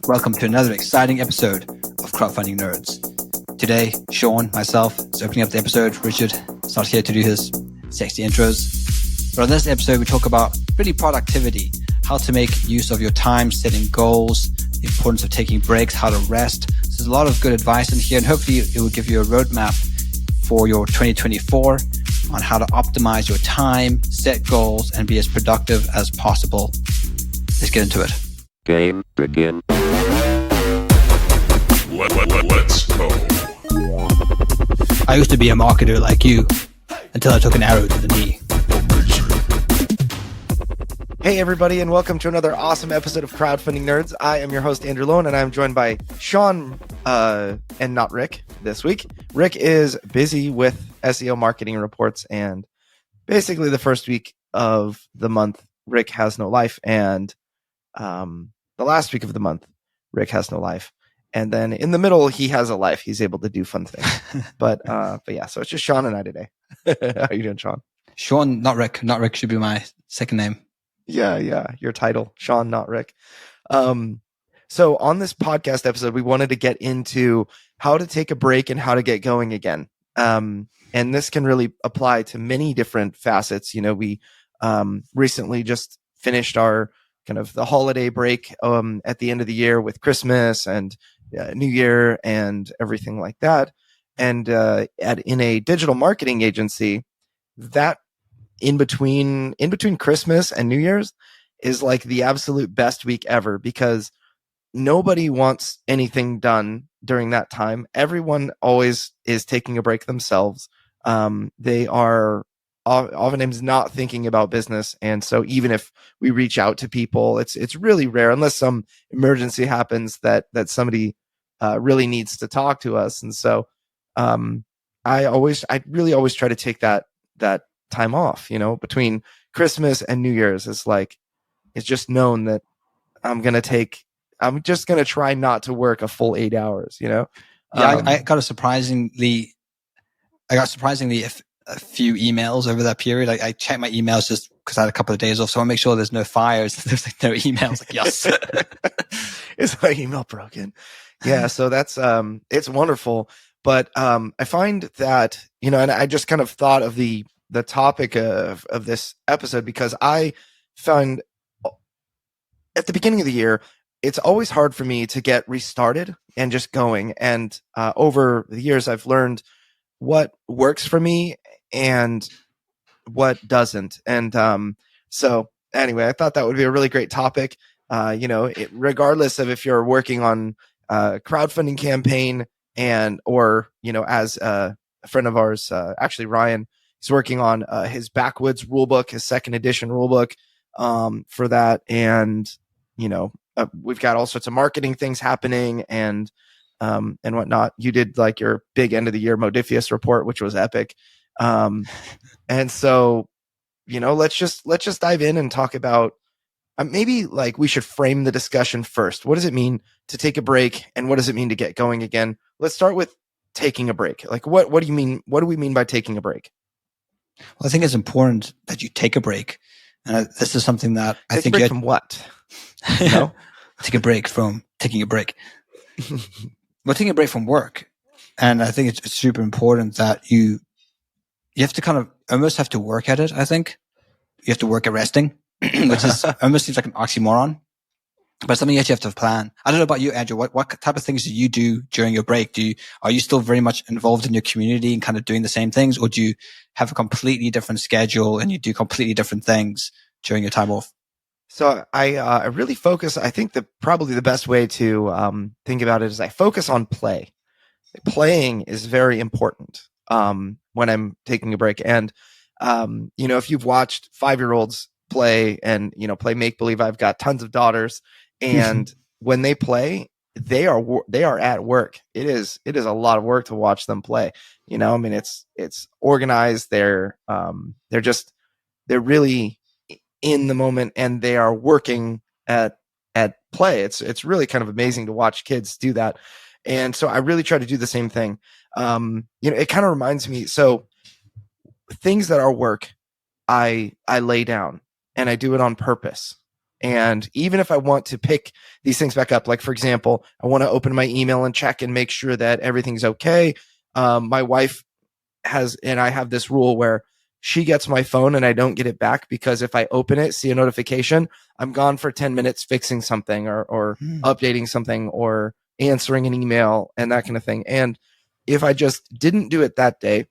Welcome to another exciting episode of Crowdfunding Nerds. Today, Sean, myself, is opening up the episode. Richard is not here to do his sexy intros. But on this episode, we talk about really productivity, how to make use of your time, setting goals, the importance of taking breaks, how to rest. So there's a lot of good advice in here, and hopefully it will give you a roadmap for your 2024 on how to optimize your time, set goals, and be as productive as possible. Let's get into it. Game begin. Let's go. I used to be a marketer like you until I took an arrow to the knee. Hey everybody, and welcome to another awesome episode of Crowdfunding Nerds. I am your host, Andrew Lowen, and I'm joined by Sean and not Rick this week. Rick is busy with SEO marketing reports, and basically the first week of the month, Rick has no life, and the last week of the month, Rick has no life. And then in the middle, he has a life. He's able to do fun things. But yeah, so it's just Sean and I today. How are you doing, Sean? Sean, not Rick. Not Rick should be my second name. Yeah. Your title, Sean, not Rick. So on this podcast episode, we wanted to get into how to take a break and how to get going again. And this can really apply to many different facets. You know, we recently just finished our kind of the holiday break at the end of the year with Christmas and New Year and everything like that. And in a digital marketing agency, that in between Christmas and New Year's is like the absolute best week ever, because nobody wants anything done during that time. Everyone always is taking a break themselves. They are oftentimes not thinking about business. And so even if we reach out to people, it's really rare, unless some emergency happens that somebody really needs to talk to us. And so I really always try to take that time off, you know, between Christmas and New Year's. It's just known that I'm just going to try not to work a full 8 hours, you know? Yeah, I got surprisingly a few emails over that period. Like I checked my emails just because I had a couple of days off, so I make sure there's no fires. There's like no emails. Like, yes. Is my email broken? Yeah. So that's, it's wonderful. But, I find that, you know, and I just kind of thought of the topic of this episode, because I found at the beginning of the year, it's always hard for me to get restarted and just going. And, over the years, I've learned what works for me and what doesn't. And so anyway, I thought that would be a really great topic. You know, regardless of if you're working on a crowdfunding campaign or, you know, as a friend of ours, actually Ryan, he's working on his Backwoods rulebook, his second edition rulebook for that. And, you know, we've got all sorts of marketing things happening and whatnot. You did like your big end of the year Modifius report, which was epic. And so, you know, let's just dive in and talk about maybe like we should frame the discussion first. What does it mean to take a break, and what does it mean to get going again? Let's start with taking a break. Like, what do you mean? What do we mean by taking a break? Well, I think it's important that you take a break. And this is something that I think from what? You know? Take a break from taking a break. Well, taking a break from work. And I think it's super important that you have to kind of almost have to work at it. I think you have to work at resting, which is almost seems like an oxymoron, but something you actually have to plan. I don't know about you, Andrew. What type of things do you do during your break? Are you still very much involved in your community and kind of doing the same things, or do you have a completely different schedule and you do completely different things during your time off? So I really focus. I think probably the best way to think about it is I focus on play. Playing is very important when I'm taking a break. And you know, if you've watched 5-year-olds play and, you know, play make believe, I've got tons of daughters, and when they play, they are at work. It is a lot of work to watch them play. You know, I mean, it's organized. They're really in the moment, and they are working at play. It's really kind of amazing to watch kids do that. And so I really try to do the same thing. You know, it kind of reminds me, so things that are work, I lay down, and I do it on purpose. And even if I want to pick these things back up, like for example, I want to open my email and check and make sure that everything's okay. My wife and I have this rule where she gets my phone and I don't get it back, because if I open it, see a notification, I'm gone for 10 minutes fixing something or updating something or answering an email and that kind of thing. And if I just didn't do it that day,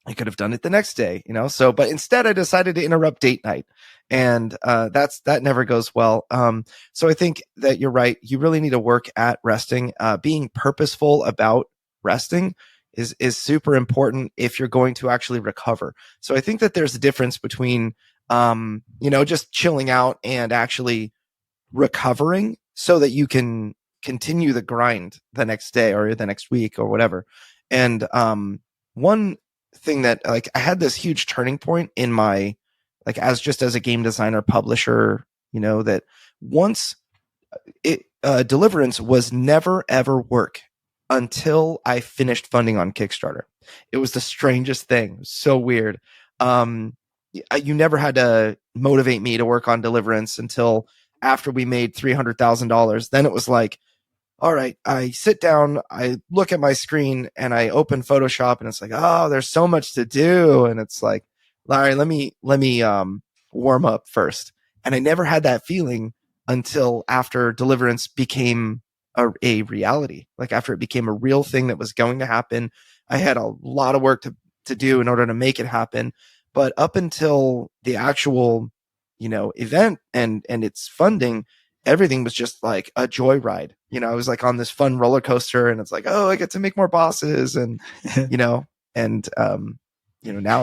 I could have done it the next day, So, but instead I decided to interrupt date night, and that never goes well. So I think that you're right. You really need to work at resting. Being purposeful about resting is super important if you're going to actually recover. So I think that there's a difference between, just chilling out and actually recovering so that you can continue the grind the next day or the next week or whatever. And one thing that, like, I had this huge turning point in my, like, as a game designer publisher, that once Deliverance was never ever work until I finished funding on Kickstarter. It was the strangest thing. It was so weird. You never had to motivate me to work on Deliverance until after we made $300,000. Then it was like, all right, I sit down, I look at my screen, and I open Photoshop, and it's like, oh, there's so much to do. And it's like, Larry, let me warm up first. And I never had that feeling until after Deliverance became a reality. Like after it became a real thing that was going to happen. I had a lot of work to do in order to make it happen. But up until the actual, event and its funding, everything was just like a joyride. I was like on this fun roller coaster, and it's like, oh, I get to make more bosses, and now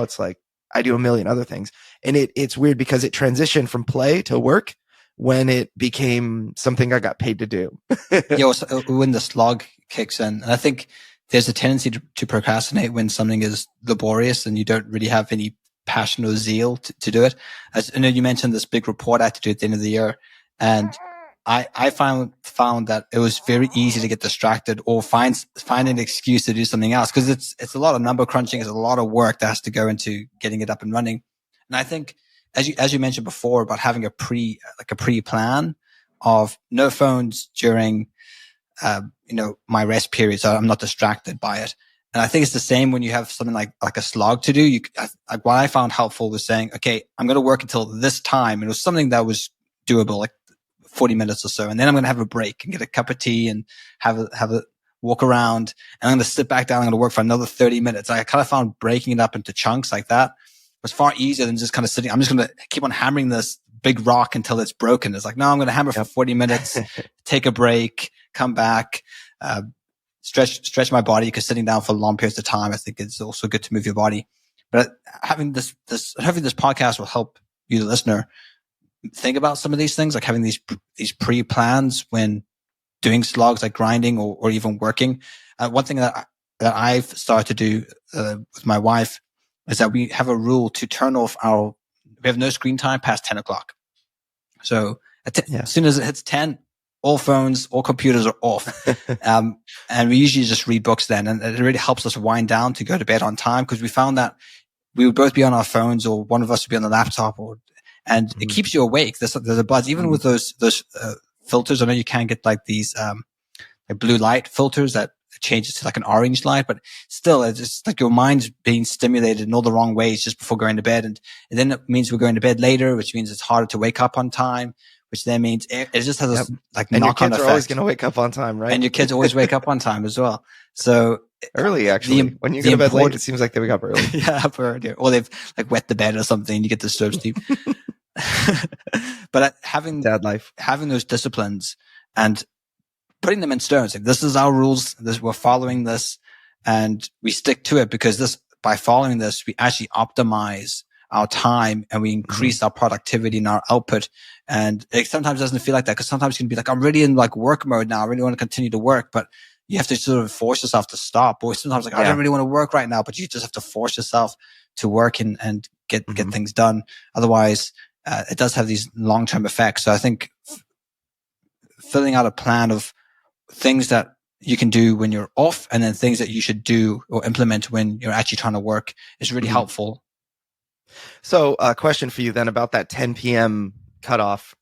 it's like I do a million other things, and it's weird because it transitioned from play to work when it became something I got paid to do. When the slog kicks in, and I think there's a tendency to procrastinate when something is laborious and you don't really have any passion or zeal to do it. As I know, you mentioned this big report I had to do at the end of the year, and I found that it was very easy to get distracted or find an excuse to do something else, because it's a lot of number crunching, it's a lot of work that has to go into getting it up and running. And I think, as you mentioned before about having a pre-plan of no phones during my rest period, so I'm not distracted by it. And I think it's the same when you have something like a slog to do. What I found helpful was saying, okay, I'm going to work until this time. And it was something that was doable, like 40 minutes or so. And then I'm going to have a break and get a cup of tea and have a walk around. And I'm going to sit back down. I'm going to work for another 30 minutes. I kind of found breaking it up into chunks like that was far easier than just kind of sitting. I'm just going to keep on hammering this big rock until it's broken. It's like, no, I'm going to hammer for 40 minutes, take a break, come back, stretch my body, because sitting down for long periods of time, I think it's also good to move your body. But having this podcast will help you, the listener, think about some of these things, like having these pre-plans when doing slogs like grinding or even working. One thing that I've started to do with my wife is that we have a rule to turn off we have no screen time past 10 o'clock. So as soon as it hits 10, all phones, all computers are off. And we usually just read books then. And it really helps us wind down to go to bed on time, because we found that we would both be on our phones, or one of us would be on the laptop, and it keeps you awake. There's a buzz, even with those filters. I know you can get like these like blue light filters that changes to like an orange light, but still it's just like your mind's being stimulated in all the wrong ways just before going to bed. And then it means we're going to bed later, which means it's harder to wake up on time, which then means it just has this like knock-on effect. And your kids are always going to wake up on time, right? And your kids always wake up on time as well. So early, actually. When you go to bed late, it seems like they wake up early. Yeah, or they've like wet the bed or something, and you get disturbed sleep. But having those disciplines and putting them in stone, like, this is our rules, we're following this, and we stick to it, because by following this, we actually optimize our time and we increase our productivity and our output. And it sometimes doesn't feel like that, because sometimes you can be like, I'm really in like work mode now, I really want to continue to work, but you have to sort of force yourself to stop. Or sometimes like, I don't really want to work right now, but you just have to force yourself to work and get things done. Otherwise, it does have these long-term effects. So I think filling out a plan of things that you can do when you're off, and then things that you should do or implement when you're actually trying to work is really helpful. So a question for you then about that 10 p.m. cutoff,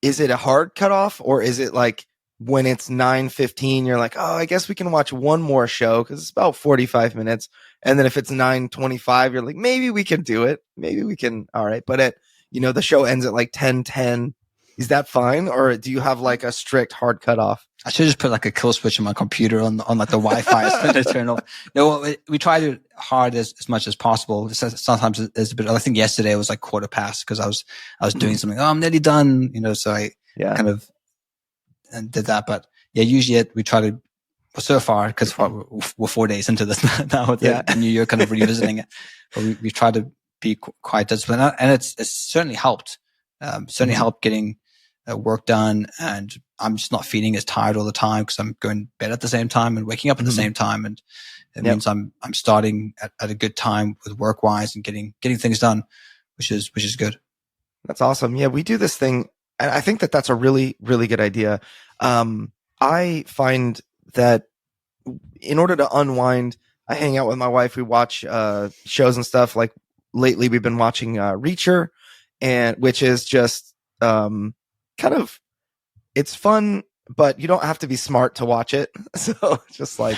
is it a hard cutoff, or is it like when it's 9:15, you're like, oh, I guess we can watch one more show because it's about 45 minutes. And then if it's 9:25, you're like, maybe we can do it. Maybe we can. All right. But the show ends at like 10:10. Is that fine? Or do you have like a strict hard cutoff? I should just put like a kill switch on my computer on like the Wi-Fi to turn off. No, we try to hard as much as possible. Sometimes it's a bit. I think yesterday it was like 1:15 because I was doing something. Oh, I'm nearly done. So I kind of did that. But yeah, usually we try to. Well, so far, because we're 4 days into this now with the new year, kind of revisiting it. But we try to be quite disciplined, and it's certainly helped. Certainly helped getting work done, and I'm just not feeling as tired all the time because I'm going to bed at the same time and waking up at the same time, and it means I'm starting at a good time with work wise and getting things done, which is good. That's awesome. Yeah, we do this thing, and I think that's a really, really good idea. I find that in order to unwind, I hang out with my wife. We watch shows and stuff. Like lately, we've been watching Reacher, and which is just kind of, it's fun, but you don't have to be smart to watch it. So it's just like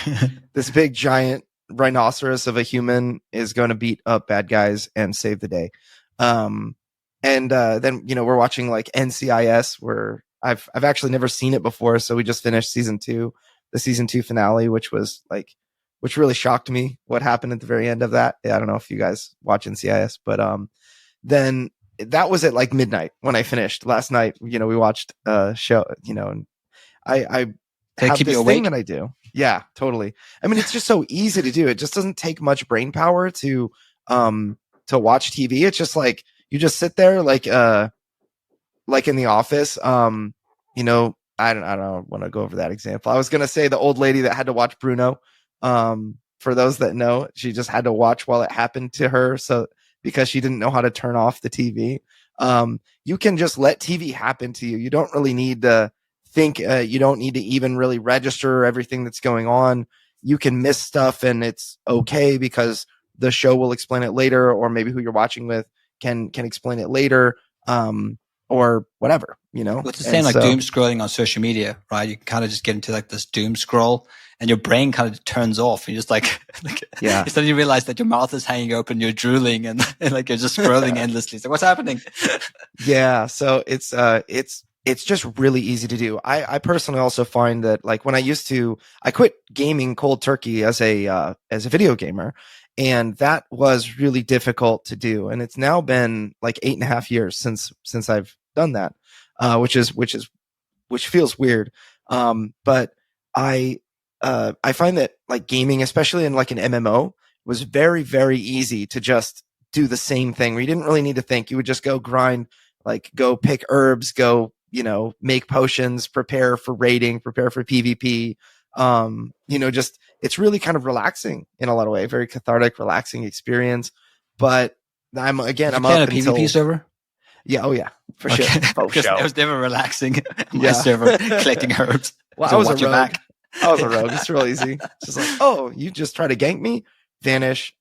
this big giant rhinoceros of a human is going to beat up bad guys and save the day. And then we're watching like NCIS, where I've actually never seen it before, so we just finished the season 2 finale, which really shocked me what happened at the very end of that. I don't know if you guys watch NCIS, but then that was at like midnight when I finished last night. We watched a show, and I have this thing that I do. Yeah, totally. I mean, it's just so easy to do. It just doesn't take much brain power to watch TV. It's just like you just sit there like in the office. I don't want to go over that example. I was going to say the old lady that had to watch Bruno. For those that know, she just had to watch while it happened to her. So because she didn't know how to turn off the TV, you can just let TV happen to you. You don't really need to think. You don't need to even really register everything that's going on. You can miss stuff and it's okay because the show will explain it later, or maybe who you're watching with can explain it later. Or whatever, Well, it's the same like doom scrolling on social media, right? You can kind of just get into like this doom scroll and your brain kind of turns off. And you're just like suddenly you realize that your mouth is hanging open, you're drooling and like you're just scrolling endlessly. So what's happening? Yeah. So it's just really easy to do. I personally also find that like when I quit gaming cold turkey as a video gamer. And that was really difficult to do. And it's now been like 8.5 years since I've done that, which feels weird. But I find that like gaming, especially in like an MMO, was very, very easy to just do the same thing where you didn't really need to think. You would just go grind, like go pick herbs, go, make potions, prepare for raiding, prepare for PvP. Just it's really kind of relaxing in a lot of ways, very cathartic, relaxing experience. But I'm up until PvP server. Yeah, oh yeah, for sure. Because it was never relaxing. My server collecting herbs. Well, I was a rogue. I was a rogue. It's real easy. It's just like, oh, you just try to gank me, vanish.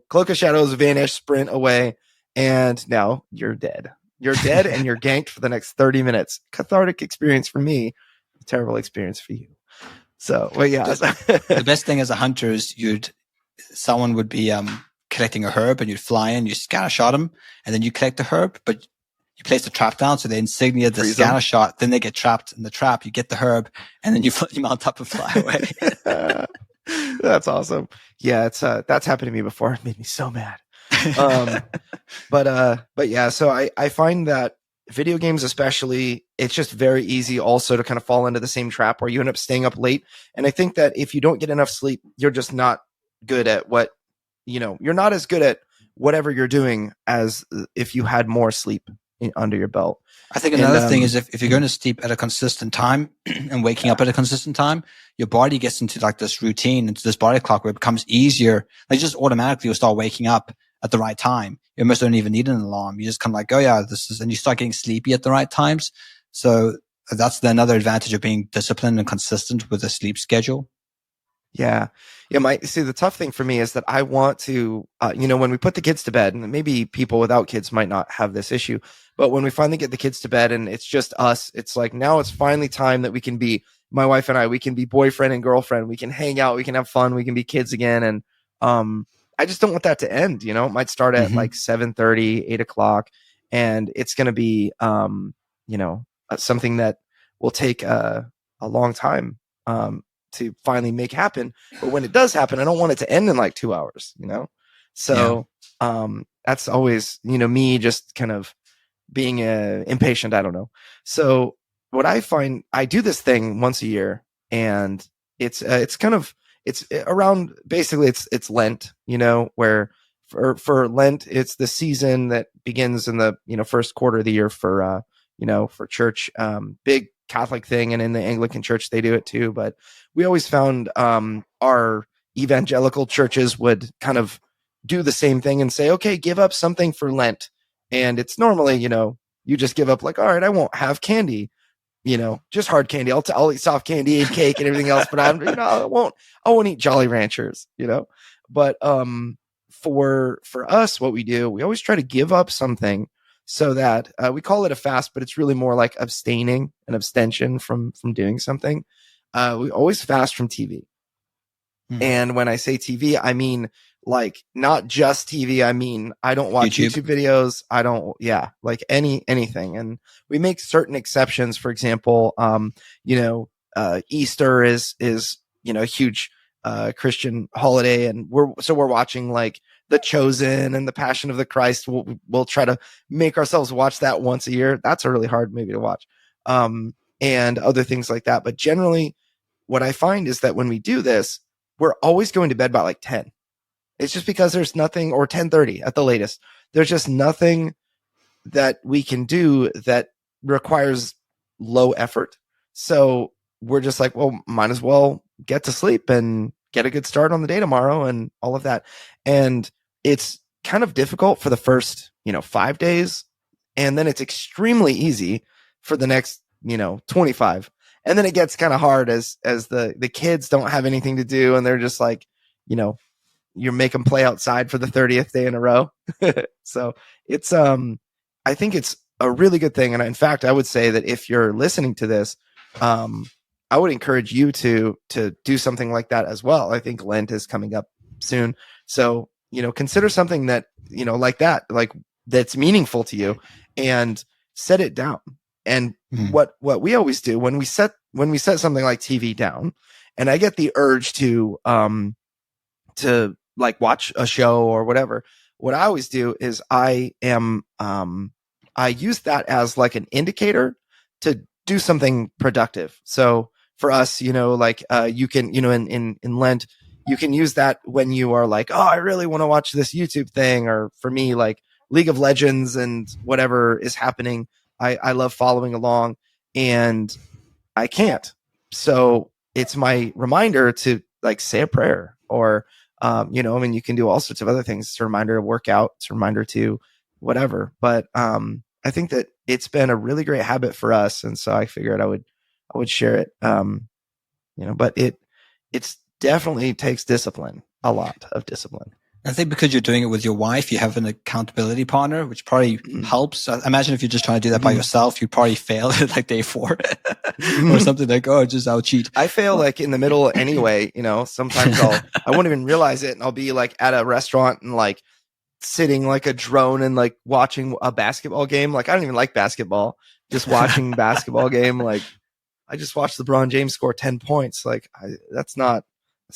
Cloak of Shadows, vanish, sprint away, and now you're dead. You're dead, and you're ganked for the next 30 minutes. Cathartic experience for me. Terrible experience for you. So, well, yeah. The best thing as a hunter is someone would be collecting a herb and you'd fly in, you scatter shot them, and then you collect the herb, but you place the trap down, so the insignia, the scatter shot, then they get trapped in the trap, you get the herb, and then you mount up and fly away. That's awesome. Yeah, it's that's happened to me before. It made me so mad. But yeah, so I find that video games especially, it's just very easy also to kind of fall into the same trap where you end up staying up late. And I think that if you don't get enough sleep, you're just not good at you're not as good at whatever you're doing as if you had more sleep under your belt. I think another thing is if you're going to sleep at a consistent time and waking up at a consistent time, your body gets into like this routine, into this body clock where it becomes easier. Like just automatically you'll start waking up at the right time. You almost don't even need an alarm. You just kind of like, oh yeah, and you start getting sleepy at the right times. So that's another advantage of being disciplined and consistent with a sleep schedule. Yeah. Yeah. The tough thing for me is that I want to, when we put the kids to bed, and maybe people without kids might not have this issue, but when we finally get the kids to bed and it's just us, it's like, now it's finally time that we can be, my wife and I, we can be boyfriend and girlfriend. We can hang out. We can have fun. We can be kids again. And, I just don't want that to end. It might start at like 7:30, 8 o'clock, and it's going to be, something that will take a long time. To finally make happen. But when it does happen, I don't want it to end in like 2 hours. So that's always, me just kind of being impatient. I don't know. So what I find, I do this thing once a year, and it's around, basically it's Lent, where for Lent, it's the season that begins in the, first quarter of the year for, for church, big Catholic thing. And in the Anglican church, they do it too. But we always found, our evangelical churches would kind of do the same thing and say, okay, give up something for Lent. And it's normally, you just give up like, all right, I won't have candy, just hard candy. I'll eat soft candy and cake and everything else, but I won't eat Jolly Ranchers, but, for us, what we do, we always try to give up something so that, we call it a fast, but it's really more like abstaining, an abstention from doing something. We always fast from TV. And when I say TV, I mean, like, not just TV. I mean, I don't watch YouTube videos. I don't, like anything. And we make certain exceptions. For example, Easter is, a huge, Christian holiday. And we're watching like The Chosen and The Passion of the Christ. We'll try to make ourselves watch that once a year. That's a really hard movie to watch. And other things like that. But generally, what I find is that when we do this, we're always going to bed by like 10. It's just because there's nothing, or 10:30 at the latest. There's just nothing that we can do that requires low effort. So we're just like, well, might as well get to sleep and get a good start on the day tomorrow and all of that. And it's kind of difficult for the first, 5 days. And then it's extremely easy for the next, 25. And then it gets kind of hard as the kids don't have anything to do. And they're just like, you make them play outside for the 30th day in a row. So it's, I think it's a really good thing. And in fact, I would say that if you're listening to this, I would encourage you to do something like that as well. I think Lent is coming up soon. So, consider something that, like that, like that's meaningful to you, and set it down. And what we always do when we set something like TV down, and I get the urge to like watch a show or whatever, what I always do is I use that as like an indicator to do something productive. So for us, like, you can, in Lent, you can use that when you are like, oh, I really want to watch this YouTube thing. Or for me, like League of Legends and whatever is happening, I love following along, and I can't. So it's my reminder to like say a prayer, or, you can do all sorts of other things. It's a reminder to work out. It's a reminder to whatever. But, I think that it's been a really great habit for us. And so I figured I would share it. But it's definitely takes discipline, a lot of discipline. I think because you're doing it with your wife, you have an accountability partner, which probably helps. I imagine if you're just trying to do that by yourself, you'd probably fail at like day 4 or something, like, oh, just I'll cheat. I fail like in the middle anyway. Sometimes I won't even realize it, and I'll be like at a restaurant and like sitting like a drone and like watching a basketball game. Like, I don't even like basketball, just watching basketball game. Like, I just watched LeBron James score 10 points. Like, that's not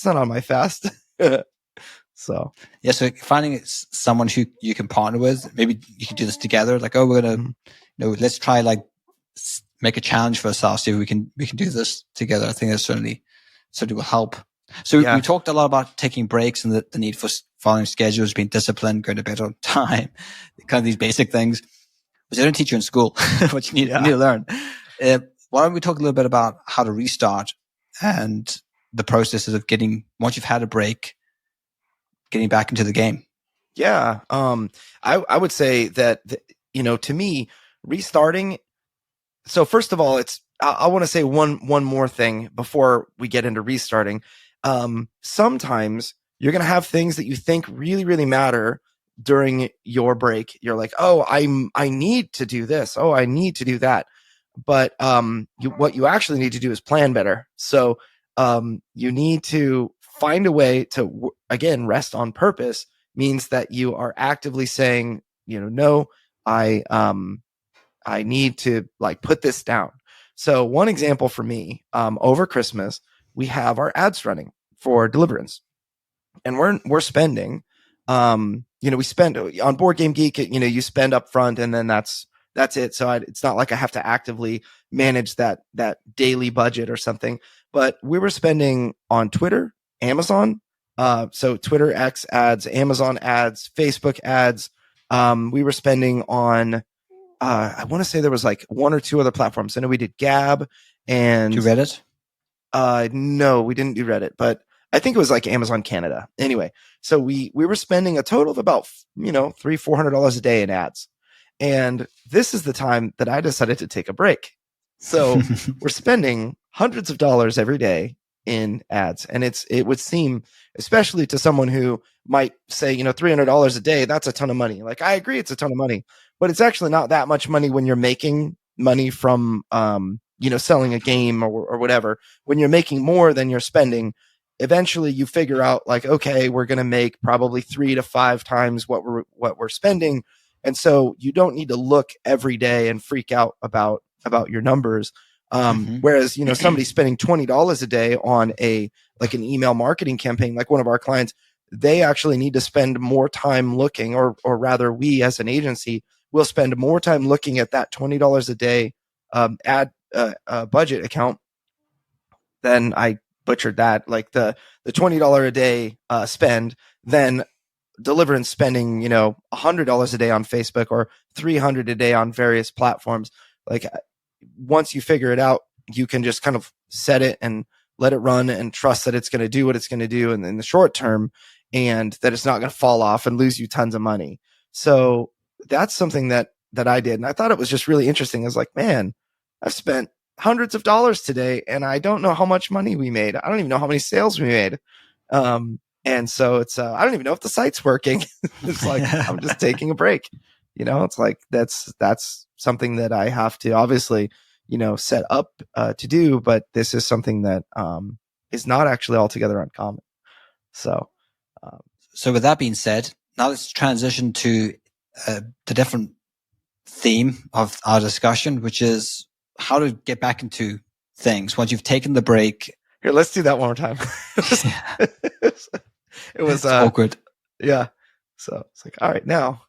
on my fast. So finding someone who you can partner with, maybe you can do this together. Like, oh, we're gonna, let's try like make a challenge for ourselves. See if we can do this together. I think that certainly will help. So we talked a lot about taking breaks and the need for following schedules, being disciplined, going to bed on time, kind of these basic things, which I don't teach you in school, which you need to learn. Why don't we talk a little bit about how to restart and the processes of once you've had a break, getting back into the game? Yeah. I would say that, to me, restarting. So first of all, I want to say one more thing before we get into restarting. sometimes you're going to have things that you think really, really matter during your break. You're like, oh, I need to do this. Oh, I need to do that. But what you actually need to do is plan better. So you need to find a way to, again, rest on purpose means that you are actively saying, no, I need to like put this down. So one example for me, over Christmas, we have our ads running for Deliverance, and we're spending, we spend on Board Game Geek, you spend up front and then that's it. So it's not like I have to actively manage that daily budget or something, but we were spending on Twitter, Amazon, so Twitter X ads, Amazon ads, Facebook ads. We were spending on, I want to say there was like one or two other platforms. I know we did Gab and To Reddit? No, we didn't do Reddit, but I think it was like Amazon Canada. Anyway, so we were spending a total of about, $300-$400 a day in ads. And this is the time that I decided to take a break. So we're spending hundreds of dollars every day in ads. And it would seem, especially to someone who might say, $300 a day, that's a ton of money. Like, I agree, it's a ton of money, but it's actually not that much money when you're making money from, selling a game or whatever. When you're making more than you're spending, eventually you figure out like, okay, we're going to make probably 3 to 5 times what we're spending. And so you don't need to look every day and freak out about your numbers. Whereas, somebody spending $20 a day on an email marketing campaign, like one of our clients, they actually need to spend more time looking, or rather we as an agency will spend more time looking at that $20 a day ad budget account. Then I butchered that, like the $20 a day spend, then Deliverance spending, $100 a day on Facebook or $300 a day on various platforms. Like, once you figure it out, you can just kind of set it and let it run and trust that it's going to do what it's going to do in the short term, and that it's not going to fall off and lose you tons of money. So that's something that I did. And I thought it was just really interesting. I was like, man, I've spent hundreds of dollars today and I don't know how much money we made. I don't even know how many sales we made. And so it's, I don't even know if the site's working. It's like, I'm just taking a break. It's like, that's something that I have to obviously, set up to do, but this is something that is not actually altogether uncommon. So with that being said, now let's transition to the different theme of our discussion, which is how to get back into things once you've taken the break. Here, let's do that one more time. It was awkward. Yeah. So it's like, all right, now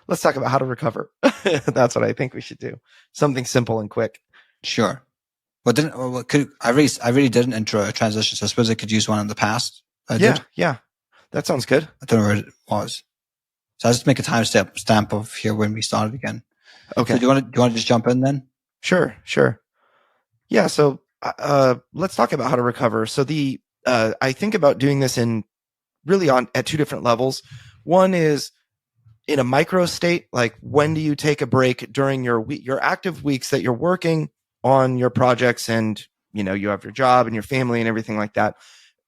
let's talk about how to recover. That's what I think we should do. Something simple and quick. Sure. I really did an intro transition, so I suppose I could use one in the past. Yeah. That sounds good. I don't know where it was. So I'll just make a timestamp of here when we started again. Okay. So do you want to just jump in then? Sure. Yeah. So let's talk about how to recover. So I think about doing this at 2 different levels. One is in a micro state, like when do you take a break during your active weeks that you're working on your projects, and you have your job and your family and everything like that.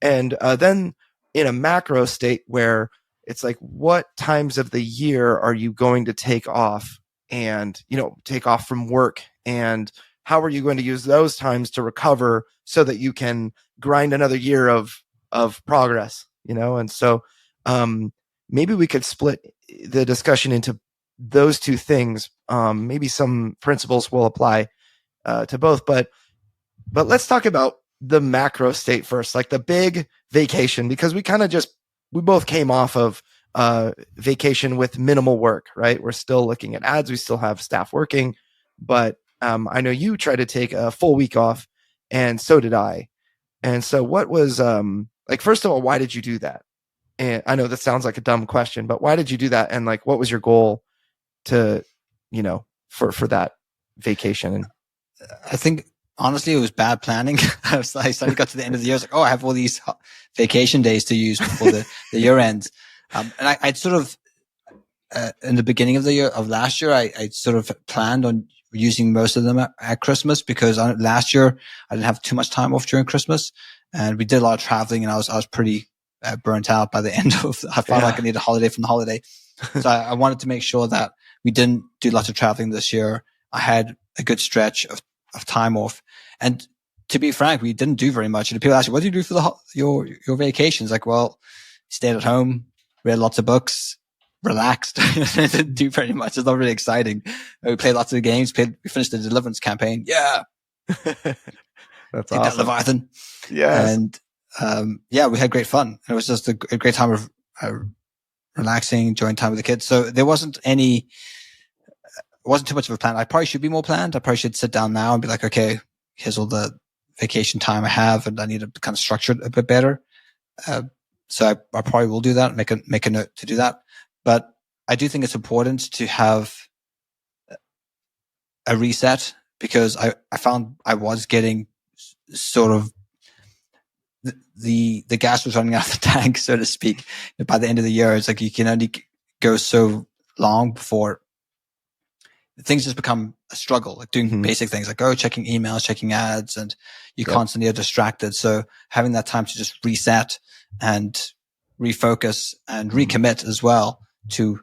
And then in a macro state where it's like, what times of the year are you going to take off and take off from work, and how are you going to use those times to recover so that you can grind another year of progress, And so maybe we could split the discussion into those two things. Maybe some principles will apply to both, but let's talk about the macro state first, like the big vacation, because we both came off of vacation with minimal work, right? We're still looking at ads. We still have staff working, but I know you tried to take a full week off, and so did I. And so what was, first of all, why did you do that? And I know that sounds like a dumb question, but why did you do that? And like, what was your goal to, for that vacation? And I think honestly, it was bad planning. I suddenly got to the end of the year. I was like, oh, I have all these vacation days to use before the year ends. And I'd sort of, in the beginning of the year of last year, I sort of planned on using most of them at Christmas, because last year I didn't have too much time off during Christmas. and we did a lot of traveling, and I was pretty burnt out by the end of. I felt like I needed a holiday from the holiday, so I wanted to make sure that we didn't do lots of traveling this year. I had a good stretch of time off, and to be frank, we didn't do very much. And people ask me, "What do you do for your vacations?" Like, well, stayed at home, read lots of books, relaxed. Didn't do very much. It's not really exciting. We played lots of games. We finished the Deliverance campaign. Yeah, That's take that, awesome. Leviathan. Yes. And we had great fun. It was just a great time of relaxing, enjoying time with the kids. So there wasn't too much of a plan. I probably should be more planned. I probably should sit down now and be like, okay, here's all the vacation time I have, and I need to kind of structure it a bit better. So I probably will do that, make a note to do that. But I do think it's important to have a reset, because I found I was getting sort of the gas was running out of the tank, so to speak. By the end of the year, it's like you can only go so long before things just become a struggle, like doing basic things like checking emails, checking ads, and you constantly are distracted. So having that time to just reset and refocus and recommit as well to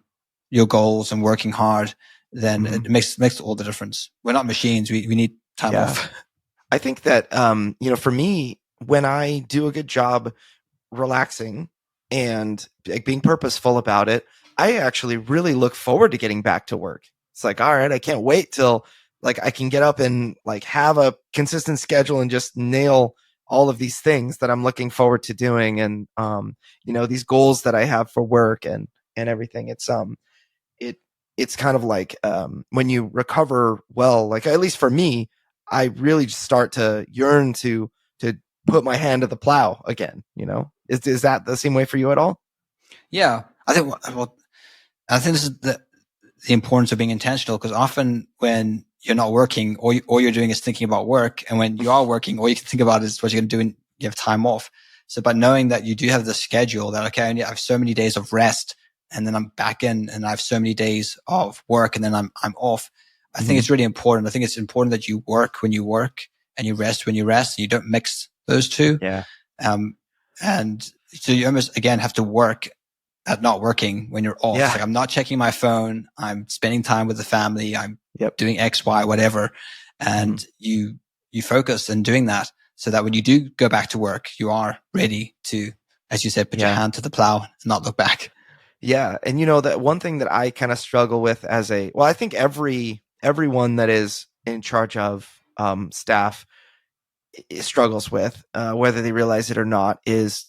your goals and working hard, then it makes all the difference. We're not machines. We need time off. I think that, for me, when I do a good job relaxing and being purposeful about it, I actually really look forward to getting back to work. It's like, all right, I can't wait till like I can get up and like have a consistent schedule and just nail all of these things that I'm looking forward to doing. And, these goals that I have for work and everything. It's kind of like, when you recover well, like at least for me, I really start to yearn to put my hand to the plow again. Is that the same way for you at all? Yeah, I think this is the importance of being intentional, because often when you're not working, all you're doing is thinking about work, and when you are working, all you can think about is what you're going to do when you have time off. So by knowing that you do have the schedule that, okay, I have so many days of rest, and then I'm back in, and I have so many days of work, and then I'm off. I think it's really important. I think it's important that you work when you work and you rest when you rest, and you don't mix those two. Yeah. And so you almost, again, have to work at not working when you're off. Yeah. Like, I'm not checking my phone. I'm spending time with the family. I'm doing X, Y, whatever. And you focus in doing that, so that when you do go back to work, you are ready to, as you said, put your hand to the plow and not look back. Yeah. And that one thing that I kind of struggle with I think everyone that is in charge of staff struggles with, whether they realize it or not, is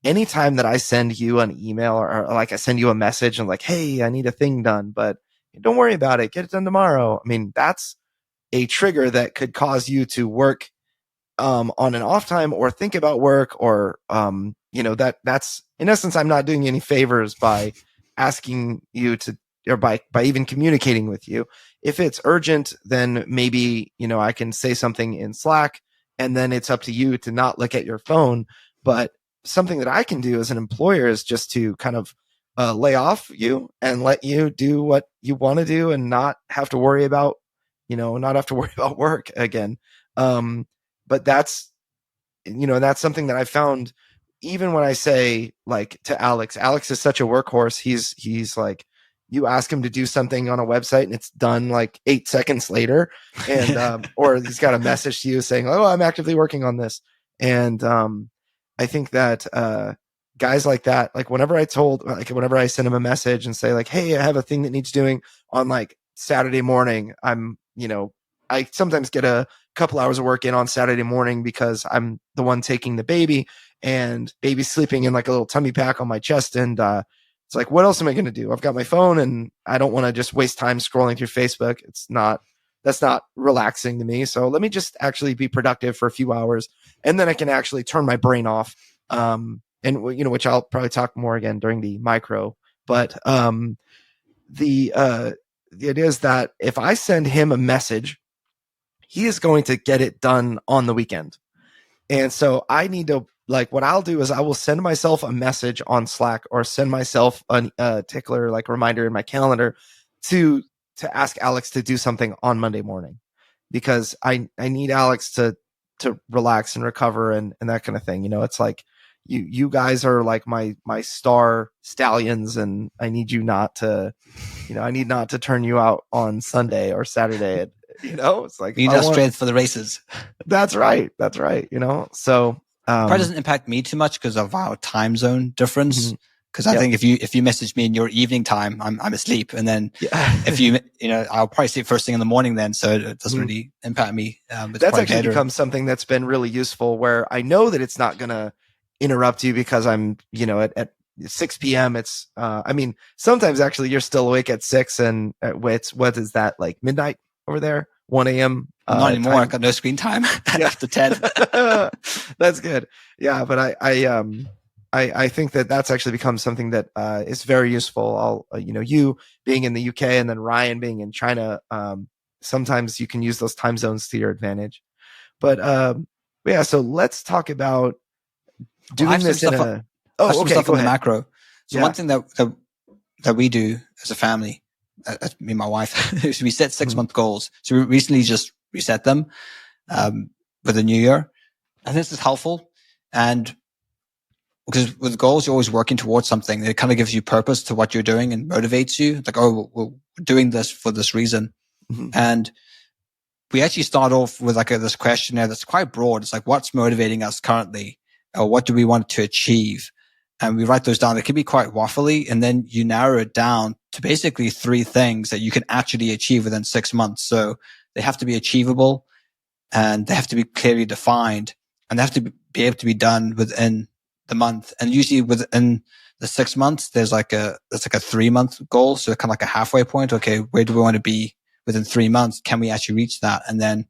anytime that I send you an email or like I send you a message and like, hey, I need a thing done, but don't worry about it, get it done tomorrow. I mean, that's a trigger that could cause you to work on an off time or think about work, or that's in essence, I'm not doing you any favors by asking you to, or by even communicating with you. If it's urgent, then maybe, I can say something in Slack, and then it's up to you to not look at your phone. But something that I can do as an employer is just to kind of lay off you and let you do what you want to do, and not have to worry about, work again. But that's something that I found, even when I say, like, to Alex is such a workhorse. He's like, you ask him to do something on a website and it's done like 8 seconds later. And, or he's got a message to you saying, oh, I'm actively working on this. And, I think that, guys like that, like whenever I send him a message and say like, hey, I have a thing that needs doing on like Saturday morning, I sometimes get a couple hours of work in on Saturday morning because I'm the one taking the baby, and baby's sleeping in like a little tummy pack on my chest. And it's like, what else am I going to do? I've got my phone, and I don't want to just waste time scrolling through Facebook. That's not relaxing to me. So let me just actually be productive for a few hours, and then I can actually turn my brain off. And which I'll probably talk more again during the micro. But the idea is that if I send him a message, he is going to get it done on the weekend. And so I need to, like, what I'll do is I will send myself a message on Slack, or send myself a tickler, like reminder in my calendar, to ask Alex to do something on Monday morning, because I need Alex to to relax and recover and that kind of thing. It's like you guys are like my star stallions, and I need you not to, I need not to turn you out on Sunday or Saturday. It's like, you need our strength for the races. That's right. So probably doesn't impact me too much because of our time zone difference. Because I think if you message me in your evening time, I'm asleep, and then if I'll probably sleep first thing in the morning then, so it doesn't really impact me. That's actually become something that's been really useful, where I know that it's not going to interrupt you because I'm at 6 p.m. It's I mean, sometimes actually you're still awake at 6, and what is that, like midnight over there, 1 a.m. Not anymore. I got no screen time after 10. That's good. Yeah, but I think that that's actually become something that is very useful. You being in the UK and then Ryan being in China, sometimes you can use those time zones to your advantage. But yeah, so let's talk about doing this in a. Oh, okay. Stuff on the macro. So one thing that we do as a family, me and my wife, is we set 6-month goals. So we recently just reset them with the new year. I think this is helpful, and because with goals, you're always working towards something. It kind of gives you purpose to what you're doing and motivates you. It's like, oh, we're doing this for this reason. And we actually start off with like this questionnaire that's quite broad. It's like, what's motivating us currently? Or what do we want to achieve? And we write those down. It can be quite waffly. And then you narrow it down to basically 3 things that you can actually achieve within 6 months. So they have to be achievable, and they have to be clearly defined, and they have to be able to be done within the month. And usually within the 6 months, there's like a 3-month goal. So kind of like a halfway point. Okay, where do we want to be within 3 months? Can we actually reach that? And then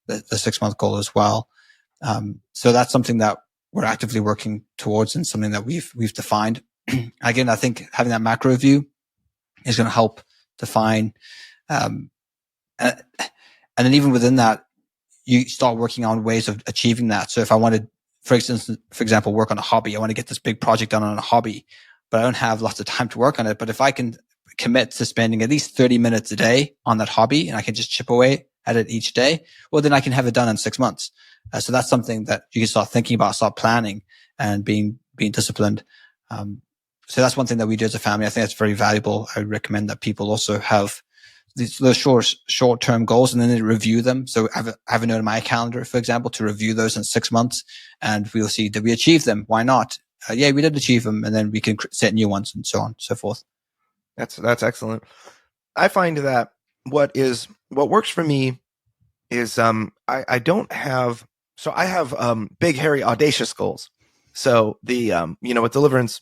the 6-month goal as well. So that's something that we're actively working towards, and something that we've defined. Again, I think having that macro view is going to help define, and then even within that, you start working on ways of achieving that. So if I wanted, for example, work on a hobby, I want to get this big project done on a hobby, but I don't have lots of time to work on it. But if I can commit to spending at least 30 minutes a day on that hobby, and I can just chip away at it each day, well, then I can have it done in 6 months. So that's something that you can start thinking about, start planning, and being disciplined. So that's one thing that we do as a family. I think that's very valuable. I recommend that people also have those short-term goals, and then they review them. So I have a note in my calendar, for example, to review those in 6 months, and we'll see, did we achieve them? Why not? Yeah, we did achieve them, and then we can set new ones, and so on, so forth. That's excellent. I find that what works for me is I don't have. So I have big, hairy, audacious goals. So the with Deliverance,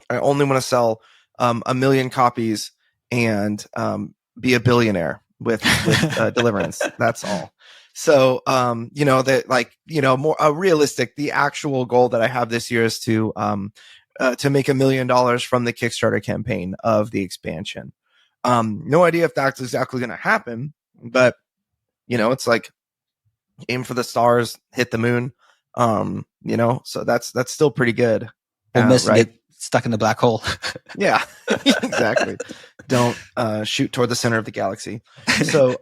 I only want to sell 1 million copies and be a billionaire with Deliverance. That's all. So more realistic. The actual goal that I have this year is to make $1 million from the Kickstarter campaign of the expansion. No idea if that's exactly going to happen, but it's like, aim for the stars, hit the moon. So that's still pretty good. We'll miss and get stuck in the black hole. Yeah, exactly. Don't shoot toward the center of the galaxy. So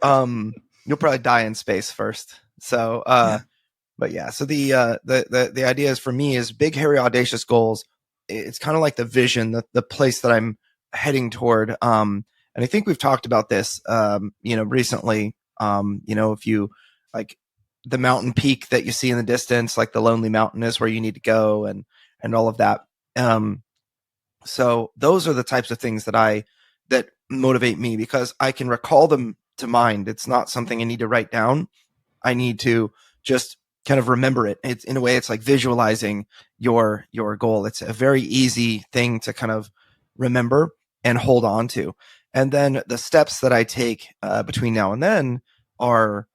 you'll probably die in space first. So but yeah, so the idea is, for me, is big, hairy, audacious goals. It's kind of like the vision, the place that I'm heading toward. And I think we've talked about this recently. If you like the mountain peak that you see in the distance, like the Lonely Mountain is where you need to go, and all of that. So those are the types of things that motivate me, because I can recall them to mind. It's not something I need to write down. I need to just kind of remember it. It's, in a way, it's like visualizing your goal. It's a very easy thing to kind of remember and hold on to. And then the steps that I take between now and then are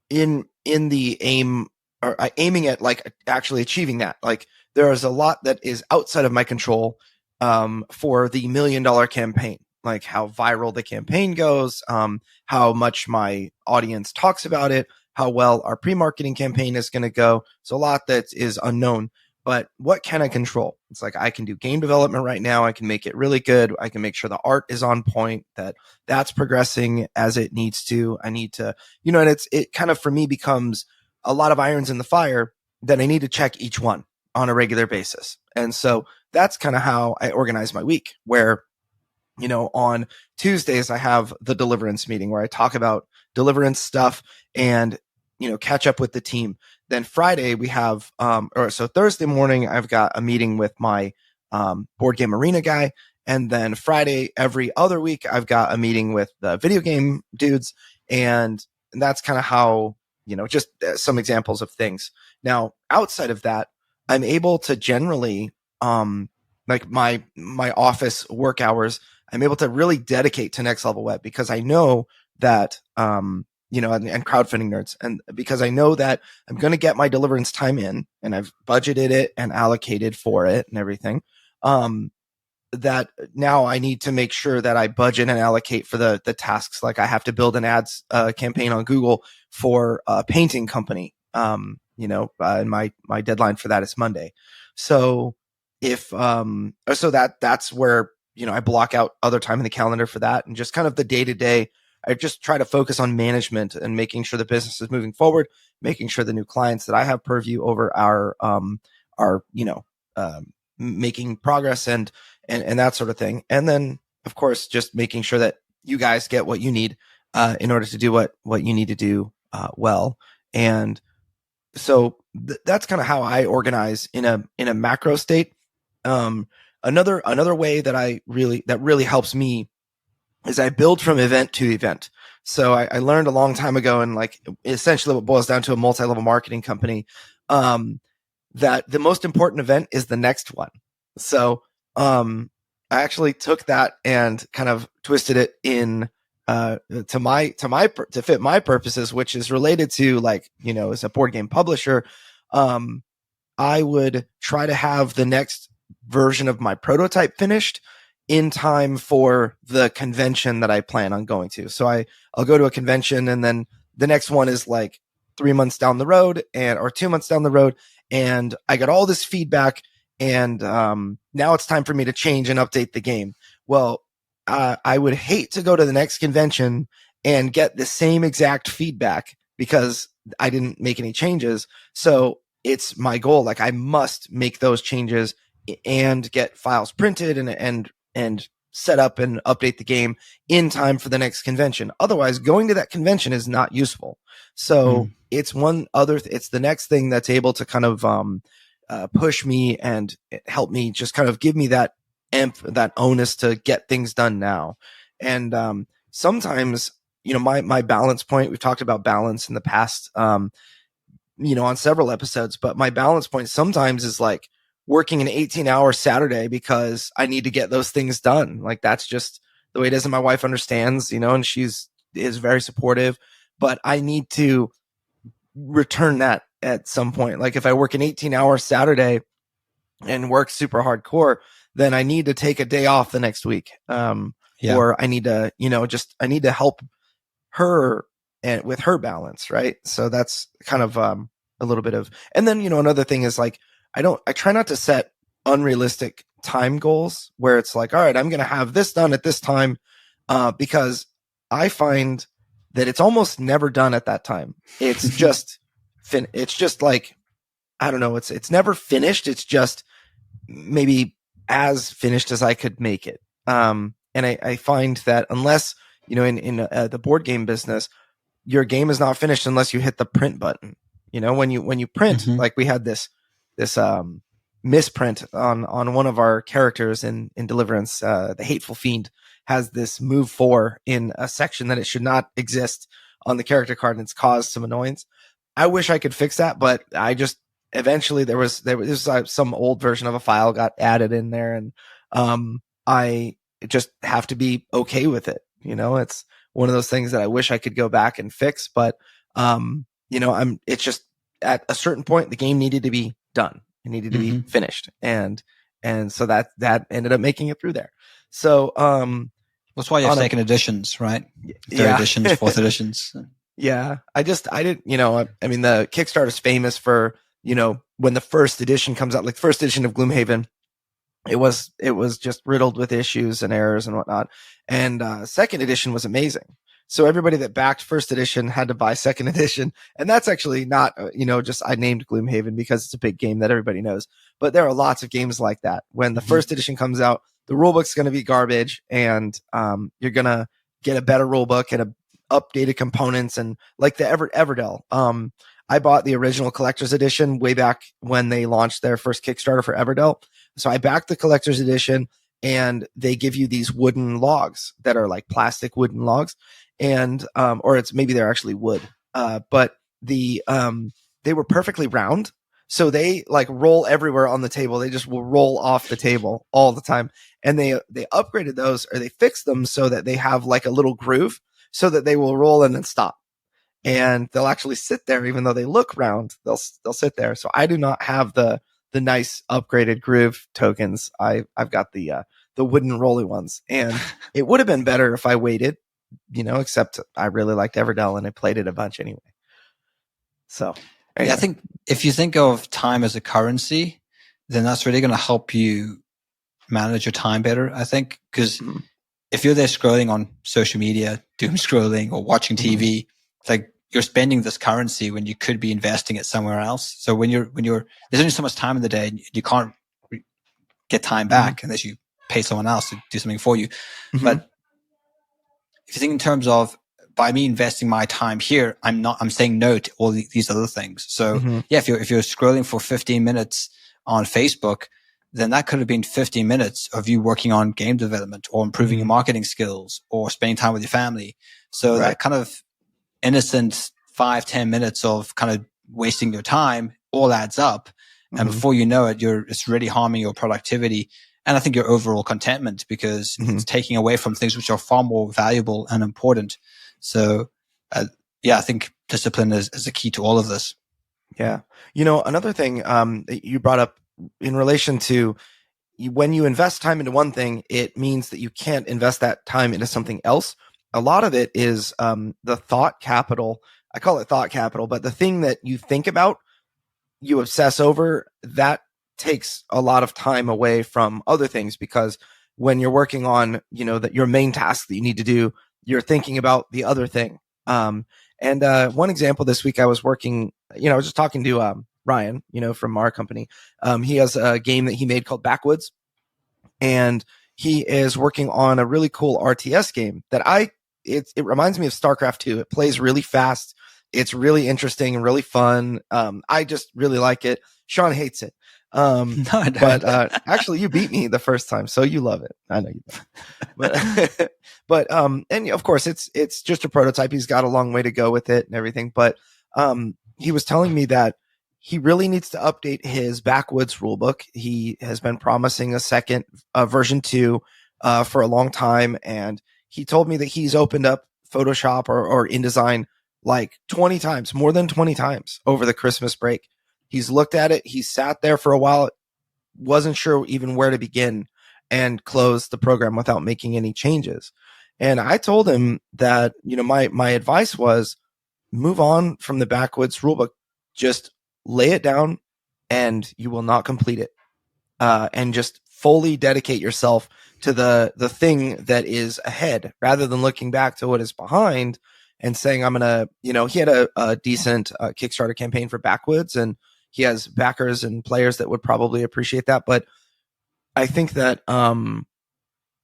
in the aiming at like actually achieving that. Like, there is a lot that is outside of my control for the $1 million campaign, like how viral the campaign goes, how much my audience talks about it, how well our pre-marketing campaign is going to go. So a lot that is unknown. But what can I control? It's like, I can do game development right now. I can make it really good. I can make sure the art is on point, that's progressing as it needs to. I need to, and it kind of, for me, becomes a lot of irons in the fire, then I need to check each one on a regular basis. And so that's kind of how I organize my week, where, on Tuesdays, I have the deliverance meeting where I talk about deliverance stuff and, catch up with the team. Then Friday we have, so Thursday morning, I've got a meeting with my board game arena guy. And then Friday, every other week, I've got a meeting with the video game dudes. And that's kind of how, just some examples of things. Now, outside of that, I'm able to generally, like my office work hours, I'm able to really dedicate to Next Level Web because I know that, and Crowdfunding Nerds, and because I know that I'm going to get my deliverance time in, and I've budgeted it and allocated for it and everything. That now I need to make sure that I budget and allocate for the tasks. Like I have to build an ads campaign on Google for a painting company. And my deadline for that is Monday. So that's where, I block out other time in the calendar for that, and just kind of the day to day. I just try to focus on management and making sure the business is moving forward, making sure the new clients that I have purview over are making progress and that sort of thing. And then of course, just making sure that you guys get what you need, in order to do what you need to do, well. And so that's kind of how I organize in a macro state. Another way that really helps me is I build from event to event. So I learned a long time ago, and like essentially what boils down to a multi-level marketing company, that the most important event is the next one. So I actually took that and kind of twisted it in to fit my purposes, which is related to, like, as a board game publisher, I would try to have the next version of my prototype finished in time for the convention that I plan on going to. So I'll go to a convention, and then the next one is like 3 months down the road or 2 months down the road. And I got all this feedback, and now it's time for me to change and update the game. Well, I would hate to go to the next convention and get the same exact feedback because I didn't make any changes. So it's my goal. Like, I must make those changes and get files printed and set up and update the game in time for the next convention. Otherwise, going to that convention is not useful. So it's it's the next thing that's able to kind of push me and help me, just kind of give me that that onus to get things done now. And sometimes, my balance point, we've talked about balance in the past, on several episodes, but my balance point sometimes is like working an 18-hour Saturday because I need to get those things done. Like, that's just the way it is. And my wife understands, and is very supportive, but I need to return that at some point. Like, if I work an 18-hour Saturday and work super hardcore, then I need to take a day off the next week. Or I need to, I need to help her and with her balance. Right. So that's kind of, a little bit of, and then, another thing is like, I try not to set unrealistic time goals where it's like, all right, I'm going to have this done at this time, because I find that it's almost never done at that time. It's just, it's just like, I don't know. It's never finished. It's just maybe as finished as I could make it. And I find that unless, in the board game business, your game is not finished unless you hit the print button. When you print, like we had this misprint on one of our characters in Deliverance. The Hateful Fiend has this move 4 in a section that it should not exist on the character card, and it's caused some annoyance. I wish I could fix that, but I just eventually there was some old version of a file got added in there, and I just have to be okay with it. It's one of those things that I wish I could go back and fix, but it's just at a certain point the game needed to be done. It needed to be finished, and so that ended up making it through there. So that's why you have second editions, right? Third editions, fourth editions. Yeah, I didn't. I mean, the Kickstarter is famous for when the first edition comes out, like first edition of Gloomhaven, it was just riddled with issues and errors and whatnot. And second edition was amazing. So everybody that backed first edition had to buy second edition. And that's actually not, just I named Gloomhaven because it's a big game that everybody knows. But there are lots of games like that. When the first edition comes out, the rulebook's going to be garbage, and you're going to get a better rulebook and updated components, and like the Everdell. I bought the original collector's edition way back when they launched their first Kickstarter for Everdell. So I backed the collector's edition, and they give you these wooden logs that are like plastic wooden logs, and or it's maybe they're actually wood, but they were perfectly round, so they like roll everywhere on the table. They just will roll off the table all the time, and they upgraded those, or they fixed them so that they have like a little groove so that they will roll and then stop. And they'll actually sit there, even though they look round. They'll sit there. So I do not have the nice upgraded groove tokens. I've got the wooden rolly ones, and it would have been better if I waited, except I really liked Everdell and I played it a bunch anyway. So anyway. Yeah, I think if you think of time as a currency, then that's really going to help you manage your time better, I think, because if you're there scrolling on social media, doom scrolling or watching TV, it's like you're spending this currency when you could be investing it somewhere else. So when you're there's only so much time in the day, and you can't get time back unless you pay someone else to do something for you. But if you think in terms of, by me investing my time here, I'm saying no to all these other things. So yeah, if you're scrolling for 15 minutes on Facebook, then that could have been 15 minutes of you working on game development or improving your marketing skills or spending time with your family. So that kind of innocent 5-10 minutes of kind of wasting your time all adds up. And before you know it, it's really harming your productivity. And I think your overall contentment, because it's taking away from things which are far more valuable and important. So, I think discipline is a key to all of this. Yeah. Another thing that you brought up in relation to when you invest time into one thing, it means that you can't invest that time into something else. A lot of it is the thought capital. I call it thought capital, but the thing that you think about, you obsess over, that takes a lot of time away from other things, because when you're working on, that your main task that you need to do, you're thinking about the other thing. And one example this week, I was working, I was just talking to Ryan, from our company. He has a game that he made called Backwoods, and he is working on a really cool RTS game that it reminds me of StarCraft 2. It plays really fast. It's really interesting and really fun. I just really like it. Sean hates it. But actually you beat me the first time, so you love it. I know you do. But and of course it's just a prototype. He's got a long way to go with it and everything. But he was telling me that he really needs to update his Backwoods rulebook. He has been promising a second version 2 for a long time, and he told me that he's opened up Photoshop or InDesign like 20 times, more than 20 times over the Christmas break. He's looked at it. He sat there for a while, wasn't sure even where to begin, and closed the program without making any changes. And I told him that, my advice was move on from the Backwoods rulebook. Just lay it down and you will not complete it. And just fully dedicate yourself to the thing that is ahead, rather than looking back to what is behind and saying, I'm going to, he had a decent Kickstarter campaign for Backwoods, and he has backers and players that would probably appreciate that. But I think that,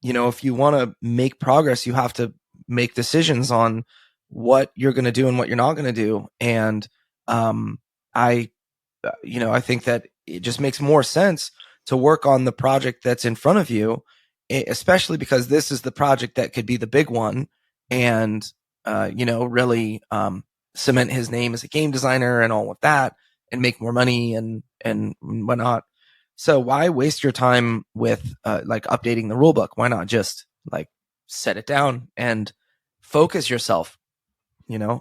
if you want to make progress, you have to make decisions on what you're going to do and what you're not going to do. And I think that it just makes more sense to work on the project that's in front of you, especially because this is the project that could be the big one, and really cement his name as a game designer and all of that, and make more money and whatnot. So why waste your time with like updating the rulebook? Why not just like set it down and focus yourself?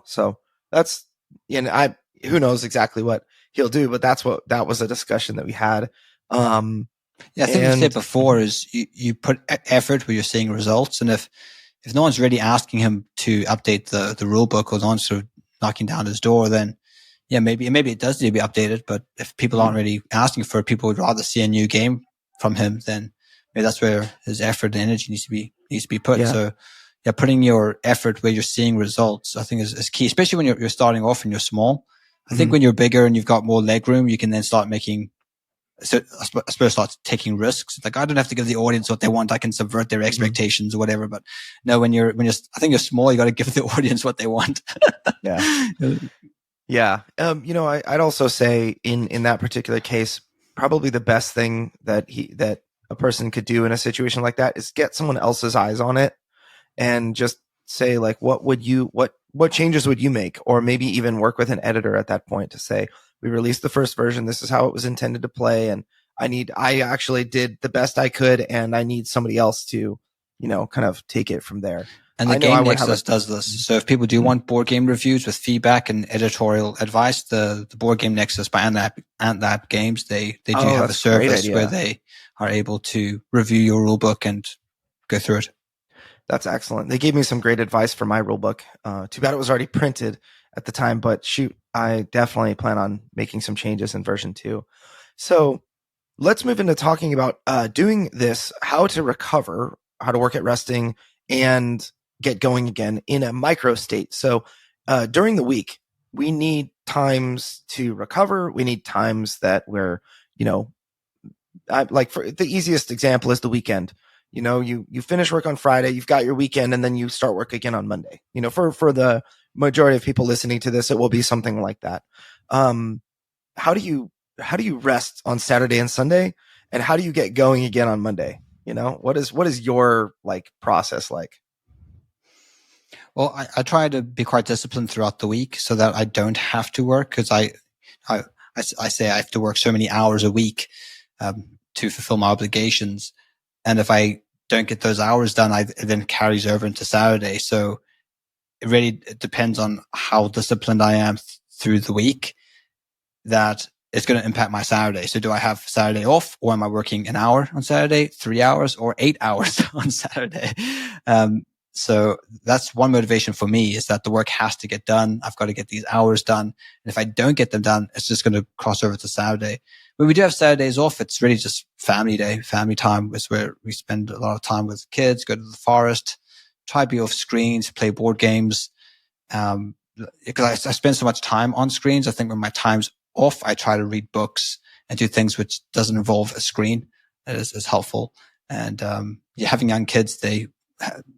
So that's, who knows exactly what he'll do, but that was a discussion that we had. I think we said before is you put effort where you're seeing results, and if no one's really asking him to update the rule book, or no one's sort of knocking down his door, then maybe it does need to be updated. But if people aren't really asking for it, people would rather see a new game from him, then maybe that's where his effort and energy needs to be put. Yeah. So yeah, putting your effort where you're seeing results, I think is key, especially when you're starting off and you're small. I think when you're bigger and you've got more leg room, you can then start making, so I suppose start taking risks. Like, I don't have to give the audience what they want. I can subvert their expectations or whatever. But no, when you're, I think you're small, you got to give the audience what they want. Yeah. Yeah. I'd also say in that particular case, probably the best thing that a person could do in a situation like that is get someone else's eyes on it and just say, like, what changes would you make? Or maybe even work with an editor at that point to say, we released the first version. This is how it was intended to play. And I actually did the best I could, and I need somebody else to, kind of take it from there. And the Game Nexus does this. So if people do want board game reviews with feedback and editorial advice, the Board Game Nexus by Antlab Games, they do have a service where they are able to review your rulebook and go through it. That's excellent. They gave me some great advice for my rulebook. Too bad it was already printed at the time, but shoot, I definitely plan on making some changes in version 2. So let's move into talking about doing this, how to recover, how to work at resting, and get going again in a micro state. So during the week, we need times to recover. We need times that we're, like, for the easiest example is the weekend. You finish work on Friday, you've got your weekend, and then you start work again on Monday. For the majority of people listening to this, it will be something like that. How do you rest on Saturday and Sunday, and how do you get going again on Monday? What is your process like? Well, I try to be quite disciplined throughout the week so that I don't have to work, because I say I have to work so many hours a week to fulfill my obligations. And if I don't get those hours done, it then carries over into Saturday. So it really depends on how disciplined I am through the week that it's going to impact my Saturday. So do I have Saturday off, or am I working an hour on Saturday, 3 hours, or 8 hours on Saturday? So that's one motivation for me, is that the work has to get done. I've got to get these hours done. And if I don't get them done, it's just going to cross over to Saturday. When we do have Saturdays off, it's really just family day. Family time is where we spend a lot of time with kids, go to the forest, try to be off screens, play board games. Because I spend so much time on screens. I think when my time's off, I try to read books and do things which doesn't involve a screen. That is helpful. And having young kids, they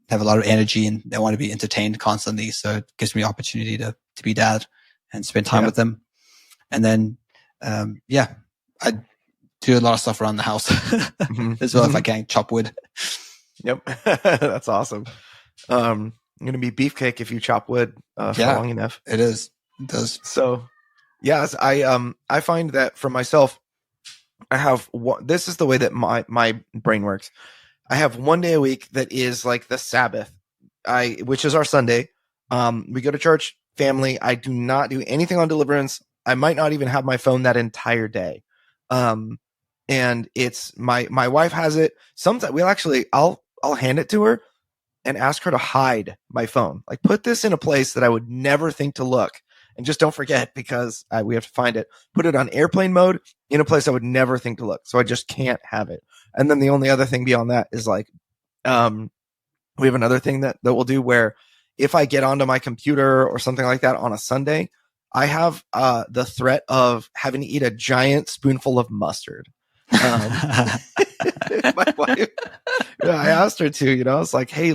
have a lot of energy and they want to be entertained constantly. So it gives me opportunity to be dad and spend time with them. And then, I do a lot of stuff around the house as well. If I can chop wood. Yep. That's awesome. I'm going to be beefcake if you chop wood for long enough. It is. It does. So yes, I find that for myself, I have this is the way that my brain works. I have one day a week that is like the Sabbath, which is our Sunday. We go to church, family. I do not do anything on deliverance. I might not even have my phone that entire day. And it's my wife has it. Sometimes I'll hand it to her and ask her to hide my phone. Like, put this in a place that I would never think to look, and just don't forget, because we have to find it. Put it on airplane mode in a place I would never think to look. So I just can't have it. And then the only other thing beyond that is we have another thing that we'll do where if I get onto my computer or something like that on a Sunday, I have the threat of having to eat a giant spoonful of mustard. My wife, I asked her to, it's like, hey,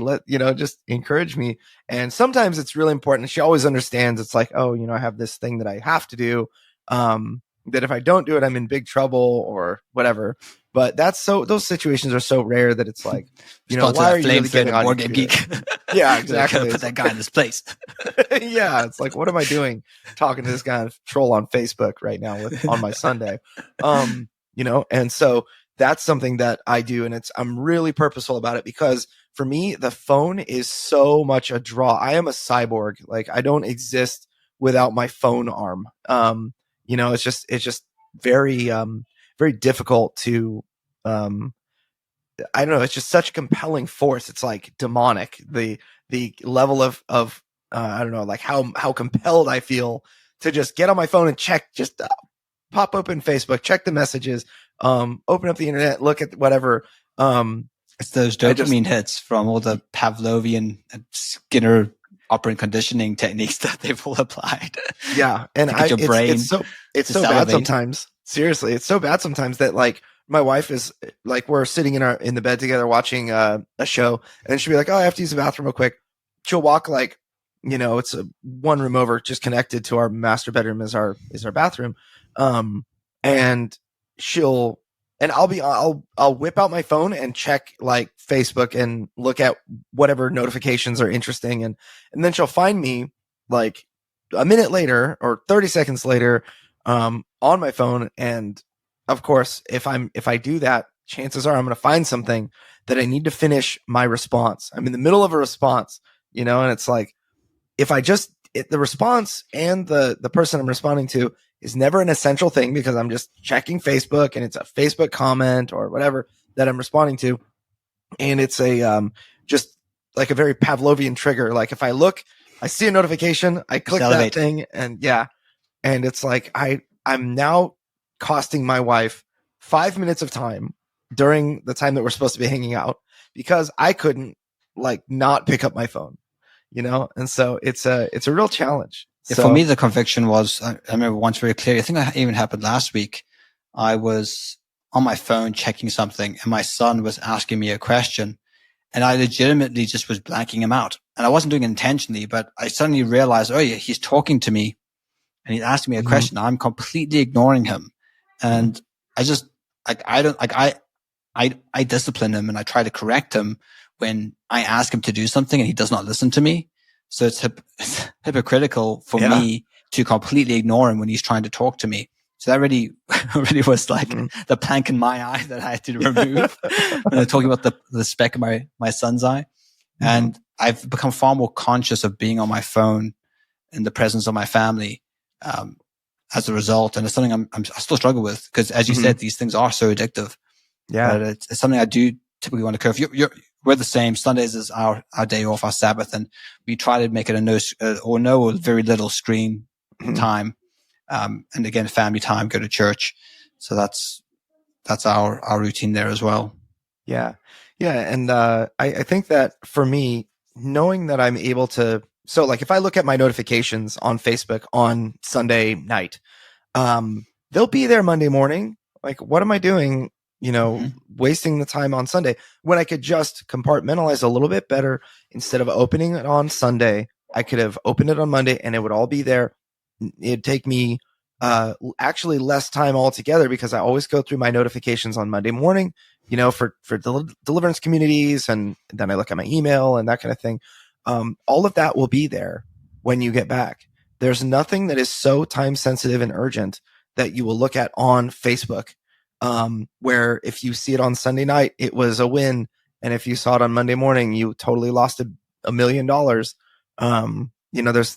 just encourage me. And sometimes it's really important. She always understands. It's like, oh, I have this thing that I have to do. That if I don't do it, I'm in big trouble or whatever. But those situations are so rare that it's like, why are you really getting on Board Game Geek? Yeah, exactly. Put that guy in his place. Yeah, it's like, what am I doing talking to this guy troll on Facebook right now on my Sunday? And so that's something that I do, and I'm really purposeful about it, because for me, the phone is so much a draw. I am a cyborg. Like, I don't exist without my phone arm. It's just very, very difficult to, I don't know. It's just such a compelling force. It's like demonic. The level of I don't know, like how compelled I feel to just get on my phone and check, just pop open Facebook, check the messages, open up the internet, look at whatever. It's those dopamine hits from all the Pavlovian and Skinner operant conditioning techniques that they've all applied. Yeah. And it's so bad sometimes. Seriously, it's so bad sometimes that like my wife is like, we're sitting in the bed together watching a show, and then she'll be like, oh, I have to use the bathroom real quick. She'll walk like, it's one room over, just connected to our master bedroom is our bathroom. And I'll whip out my phone and check like Facebook and look at whatever notifications are interesting. And then she'll find me like a minute later or 30 seconds later, on my phone. And of course, if I do that, chances are I'm going to find something that I need to finish my response. I'm in the middle of a response, and it's like, if I just, the response and the person I'm responding to is never an essential thing because I'm just checking Facebook and it's a Facebook comment or whatever that I'm responding to. And it's just like a very Pavlovian trigger. Like if I see a notification, I click that thing, and and it's like, I'm now costing my wife 5 minutes of time during the time that we're supposed to be hanging out because I couldn't like not pick up my phone, and so it's a real challenge. Yeah, so, for me, the conviction was, I remember once very clearly, I think it even happened last week. I was on my phone checking something and my son was asking me a question and I legitimately just was blanking him out. And I wasn't doing it intentionally, but I suddenly realized, oh yeah, he's talking to me and he's asking me a question. I'm completely ignoring him. And I just, like, I discipline him and I try to correct him when I ask him to do something and he does not listen to me. So it's hypocritical for me to completely ignore him when he's trying to talk to me. So that really was like the plank in my eye that I had to remove when I'm talking about the speck of my son's eye. And I've become far more conscious of being on my phone in the presence of my family, as a result. And it's something I still struggle with because, as you said, these things are so addictive. Yeah. But it's something I do typically want to curve. We're the same. Sundays is our day off, our Sabbath, and we try to make it a no or very little screen time. And again, family time, go to church. So that's our routine there as well. Yeah. Yeah. And, I think that for me, knowing that I'm able to, so like if I look at my notifications on Facebook on Sunday night, they'll be there Monday morning. Like, what am I doing? Wasting the time on Sunday when I could just compartmentalize a little bit better. Instead of opening it on Sunday, I could have opened it on Monday and it would all be there. It'd take me actually less time altogether because I always go through my notifications on Monday morning, for deliverance communities. And then I look at my email and that kind of thing. All of that will be there when you get back. There's nothing that is so time sensitive and urgent that you will look at on Facebook. Where if you see it on Sunday night, it was a win. And if you saw it on Monday morning, you totally lost $1 million.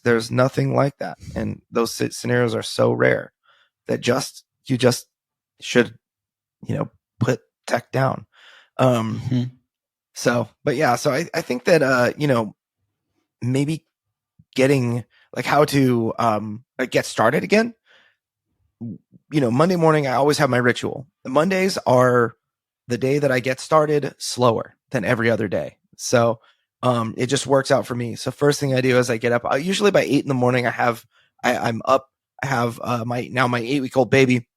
There's nothing like that. And those scenarios are so rare that you just should, put tech down. So I think that, maybe getting like how to, get started again. Monday morning, I always have my ritual. The Mondays are the day that I get started slower than every other day. So, it just works out for me. So first thing I do is I get up, usually by 8 a.m. I'm up. I have, my 8-week-old baby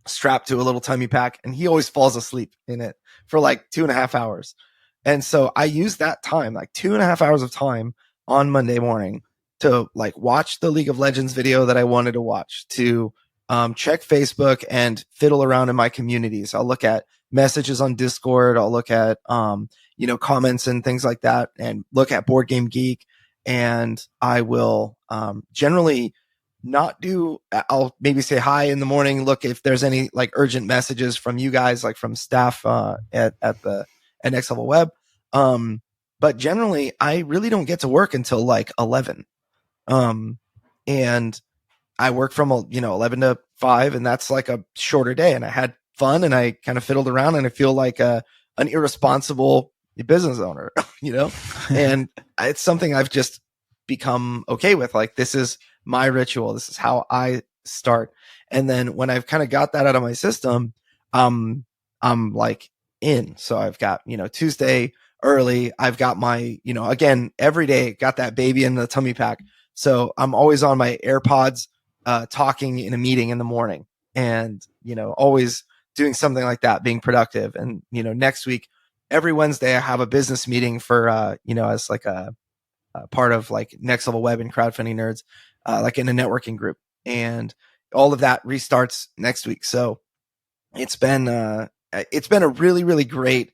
strapped to a little tummy pack and he always falls asleep in it for like 2.5 hours. And so I use that time, like 2.5 hours of time on Monday morning to like watch the League of Legends video that I wanted to watch, to check Facebook and fiddle around in my communities. I'll look at messages on Discord. I'll look at, comments and things like that, and look at Board Game Geek. And I will, generally I'll maybe say hi in the morning. Look if there's any like urgent messages from you guys, like from staff, at Next Level Web. But generally I really don't get to work until like 11. And I work from 11 to 5, and that's like a shorter day. And I had fun, and I kind of fiddled around, and I feel like an irresponsible business owner, and it's something I've just become okay with. Like, this is my ritual. This is how I start. And then when I've kind of got that out of my system, I'm like in. So I've got, Tuesday early, I've got my, again, every day got that baby in the tummy pack. So I'm always on my AirPods, talking in a meeting in the morning and, always doing something like that, being productive. And, next week, every Wednesday I have a business meeting for, as like a part of like Next Level Web and Crowdfunding Nerds, like in a networking group. And all of that restarts next week. So it's been a really, really great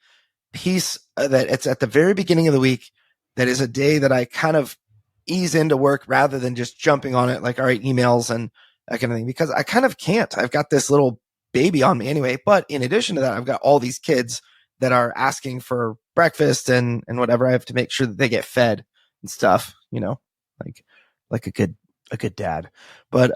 piece that it's at the very beginning of the week. That is a day that I kind of ease into work rather than just jumping on it like, all right, emails and that kind of thing, because I kind of can't. I've got this little baby on me anyway. But in addition to that, I've got all these kids that are asking for breakfast and whatever. I have to make sure that they get fed and stuff, like a good dad. But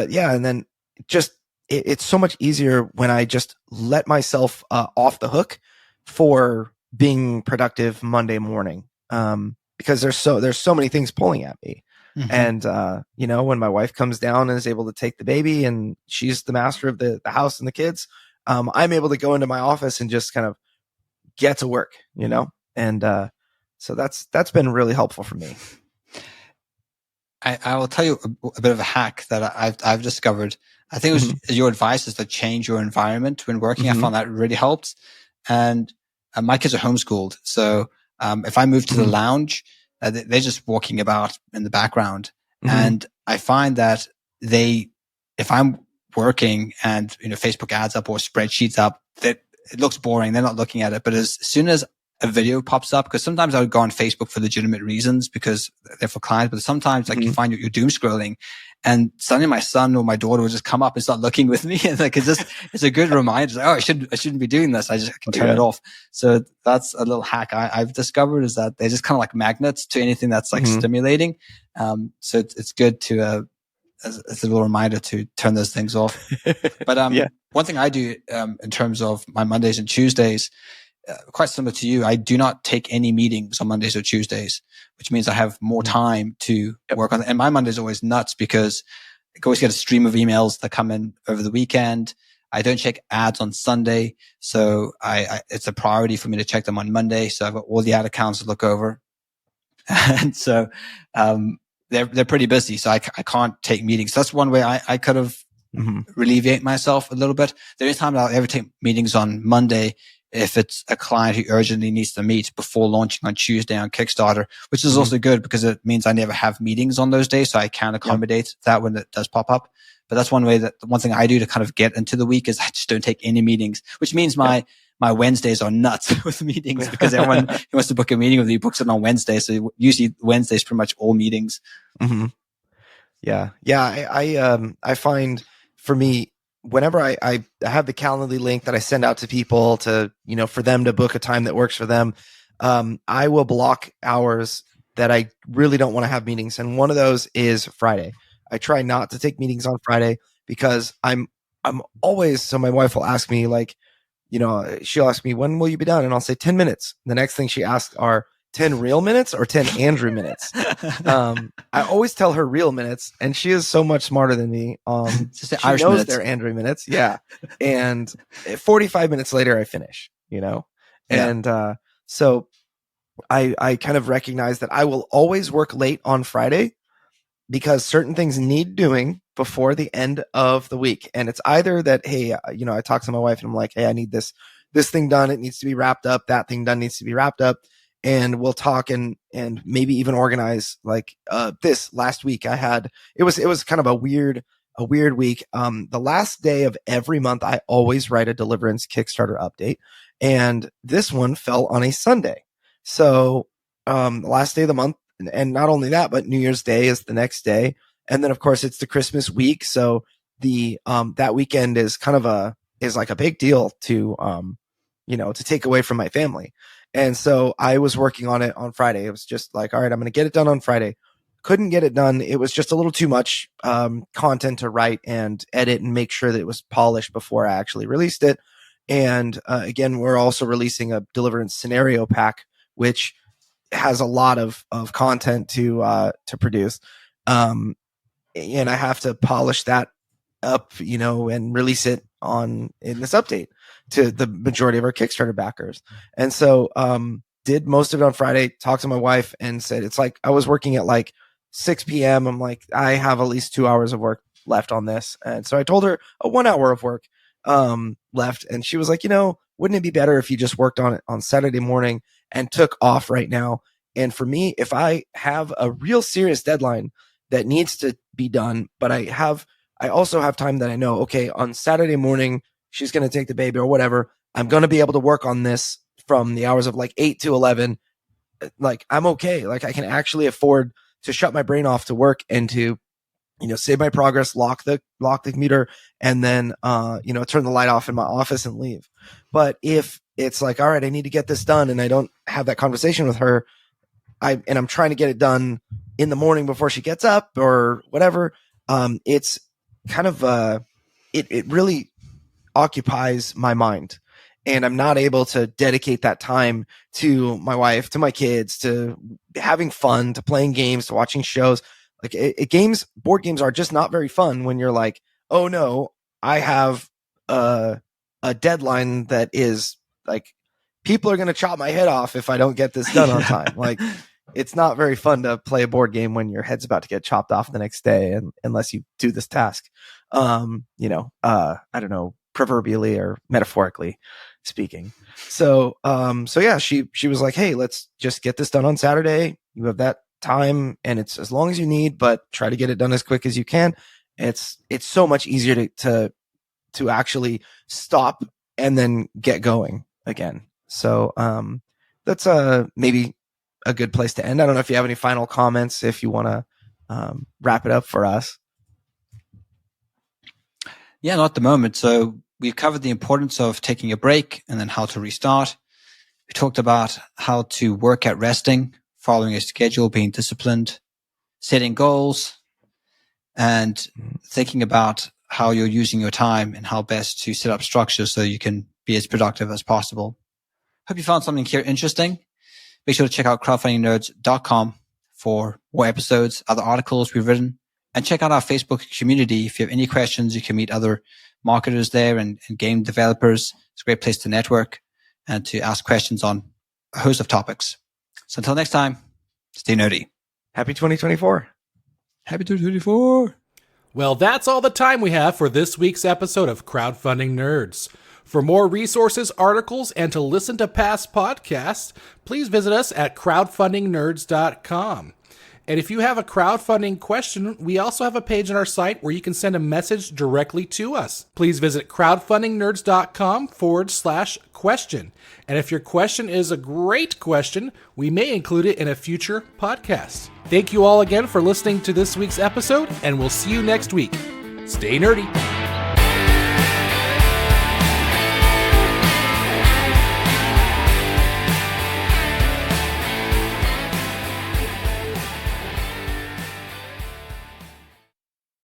yeah, and then just it's so much easier when I just let myself off the hook for being productive Monday morning. Because there's so many things pulling at me. Mm-hmm. And when my wife comes down and is able to take the baby and she's the master of the house and the kids, I'm able to go into my office and just kind of get to work, and so that's been really helpful for me. I will tell you a bit of a hack that I've discovered. I think it was your advice is to change your environment when working. I found that really helped. And my kids are homeschooled. So if I move to the lounge, they're just walking about in the background. And I find that if I'm working and, Facebook ads up or spreadsheets up, that it looks boring. They're not looking at it. But as soon as a video pops up, because sometimes I would go on Facebook for legitimate reasons because they're for clients, but sometimes like you find you're doom scrolling and suddenly my son or my daughter will just come up and start looking with me. And like, it's a good reminder. Like, I shouldn't be doing this. I can turn it off. So that's a little hack I've discovered, is that they're just kind of like magnets to anything that's like stimulating. So it's good to, as a little reminder to turn those things off. But one thing I do in terms of my Mondays and Tuesdays, quite similar to you, I do not take any meetings on Mondays or Tuesdays, which means I have more time to work on it. And my Monday's always nuts because I always get a stream of emails that come in over the weekend. I don't check ads on Sunday. So it's a priority for me to check them on Monday. So I've got all the ad accounts to look over. And so, they're pretty busy. So I can't take meetings. So that's one way I could have alleviate myself a little bit. The only time I'll ever take meetings on Monday, if it's a client who urgently needs to meet before launching on Tuesday on Kickstarter, which is also good because it means I never have meetings on those days. So I can accommodate that when it does pop up. But that's one way, that one thing I do to kind of get into the week is I just don't take any meetings, which means my Wednesdays are nuts with meetings because everyone who wants to book a meeting with me books it on Wednesday. So usually Wednesday's pretty much all meetings. Yeah. I find for me, whenever I have the Calendly link that I send out to people to, for them to book a time that works for them, I will block hours that I really don't want to have meetings. And one of those is Friday. I try not to take meetings on Friday because I'm always, so my wife will ask me like, she'll ask me, when will you be done? And I'll say 10 minutes. The next thing she asks are 10 real minutes or 10 Andrew minutes. I always tell her real minutes, and she is so much smarter than me. She knows minutes. They're Andrew minutes. Yeah. And 45 minutes later, I finish, and so I kind of recognize that I will always work late on Friday because certain things need doing before the end of the week. And it's either that, hey, I talk to my wife and I'm like, hey, I need this thing done. It needs to be wrapped up. That thing done needs to be wrapped up. And we'll talk and maybe even organize like, this last week it was kind of a weird week. The last day of every month, I always write a Deliverance Kickstarter update. And this one fell on a Sunday. So, the last day of the month, and not only that, but New Year's Day is the next day. And then of course it's the Christmas week. So the, that weekend is kind of like a big deal to take away from my family. And so I was working on it on Friday. It was just like, all right, I'm going to get it done on Friday. Couldn't get it done. It was just a little too much, content to write and edit and make sure that it was polished before I actually released it. And, again, we're also releasing a Deliverance scenario pack, which has a lot of content to produce. And I have to polish that up, and release it in this update to the majority of our Kickstarter backers. And so, did most of it on Friday, talked to my wife and said, it's like, I was working at like 6 p.m. I'm like, I have at least 2 hours of work left on this. And so I told her a 1 hour of work, left. And she was like, wouldn't it be better if you just worked on it on Saturday morning and took off right now? And for me, if I have a real serious deadline that needs to be done, but I also have time that I know, okay, on Saturday morning, she's going to take the baby or whatever. I'm going to be able to work on this from the hours of like 8 to 11. Like, I'm okay. Like, I can actually afford to shut my brain off to work and to, save my progress, lock the computer, and then, turn the light off in my office and leave. But if it's like, all right, I need to get this done and I don't have that conversation with her, I'm trying to get it done in the morning before she gets up or whatever. It's kind of, it really occupies my mind, and I'm not able to dedicate that time to my wife, to my kids, to having fun, to playing games, to watching shows. Like board games are just not very fun when you're like, oh no, I have a deadline that is like, people are going to chop my head off if I don't get this done on time. Like, it's not very fun to play a board game when your head's about to get chopped off the next day, and unless you do this task, I don't know, proverbially or metaphorically speaking. So yeah, she was like, hey, let's just get this done on Saturday. You have that time, and it's as long as you need, but try to get it done as quick as you can. It's so much easier to actually stop and then get going again. So, that's maybe a good place to end. I don't know if you have any final comments, if you want to wrap it up for us. Yeah, not at the moment. So we've covered the importance of taking a break and then how to restart. We talked about how to work at resting, following a schedule, being disciplined, setting goals, and thinking about how you're using your time and how best to set up structure so you can be as productive as possible. Hope you found something here interesting. Make sure to check out crowdfundingnerds.com for more episodes, other articles we've written, and check out our Facebook community. If you have any questions, you can meet other marketers there and game developers. It's a great place to network and to ask questions on a host of topics. So until next time, stay nerdy. Happy 2024. Happy 2024. Well, that's all the time we have for this week's episode of Crowdfunding Nerds. For more resources, articles, and to listen to past podcasts, please visit us at crowdfundingnerds.com. And if you have a crowdfunding question, we also have a page on our site where you can send a message directly to us. Please visit crowdfundingnerds.com/question. And if your question is a great question, we may include it in a future podcast. Thank you all again for listening to this week's episode, and we'll see you next week. Stay nerdy.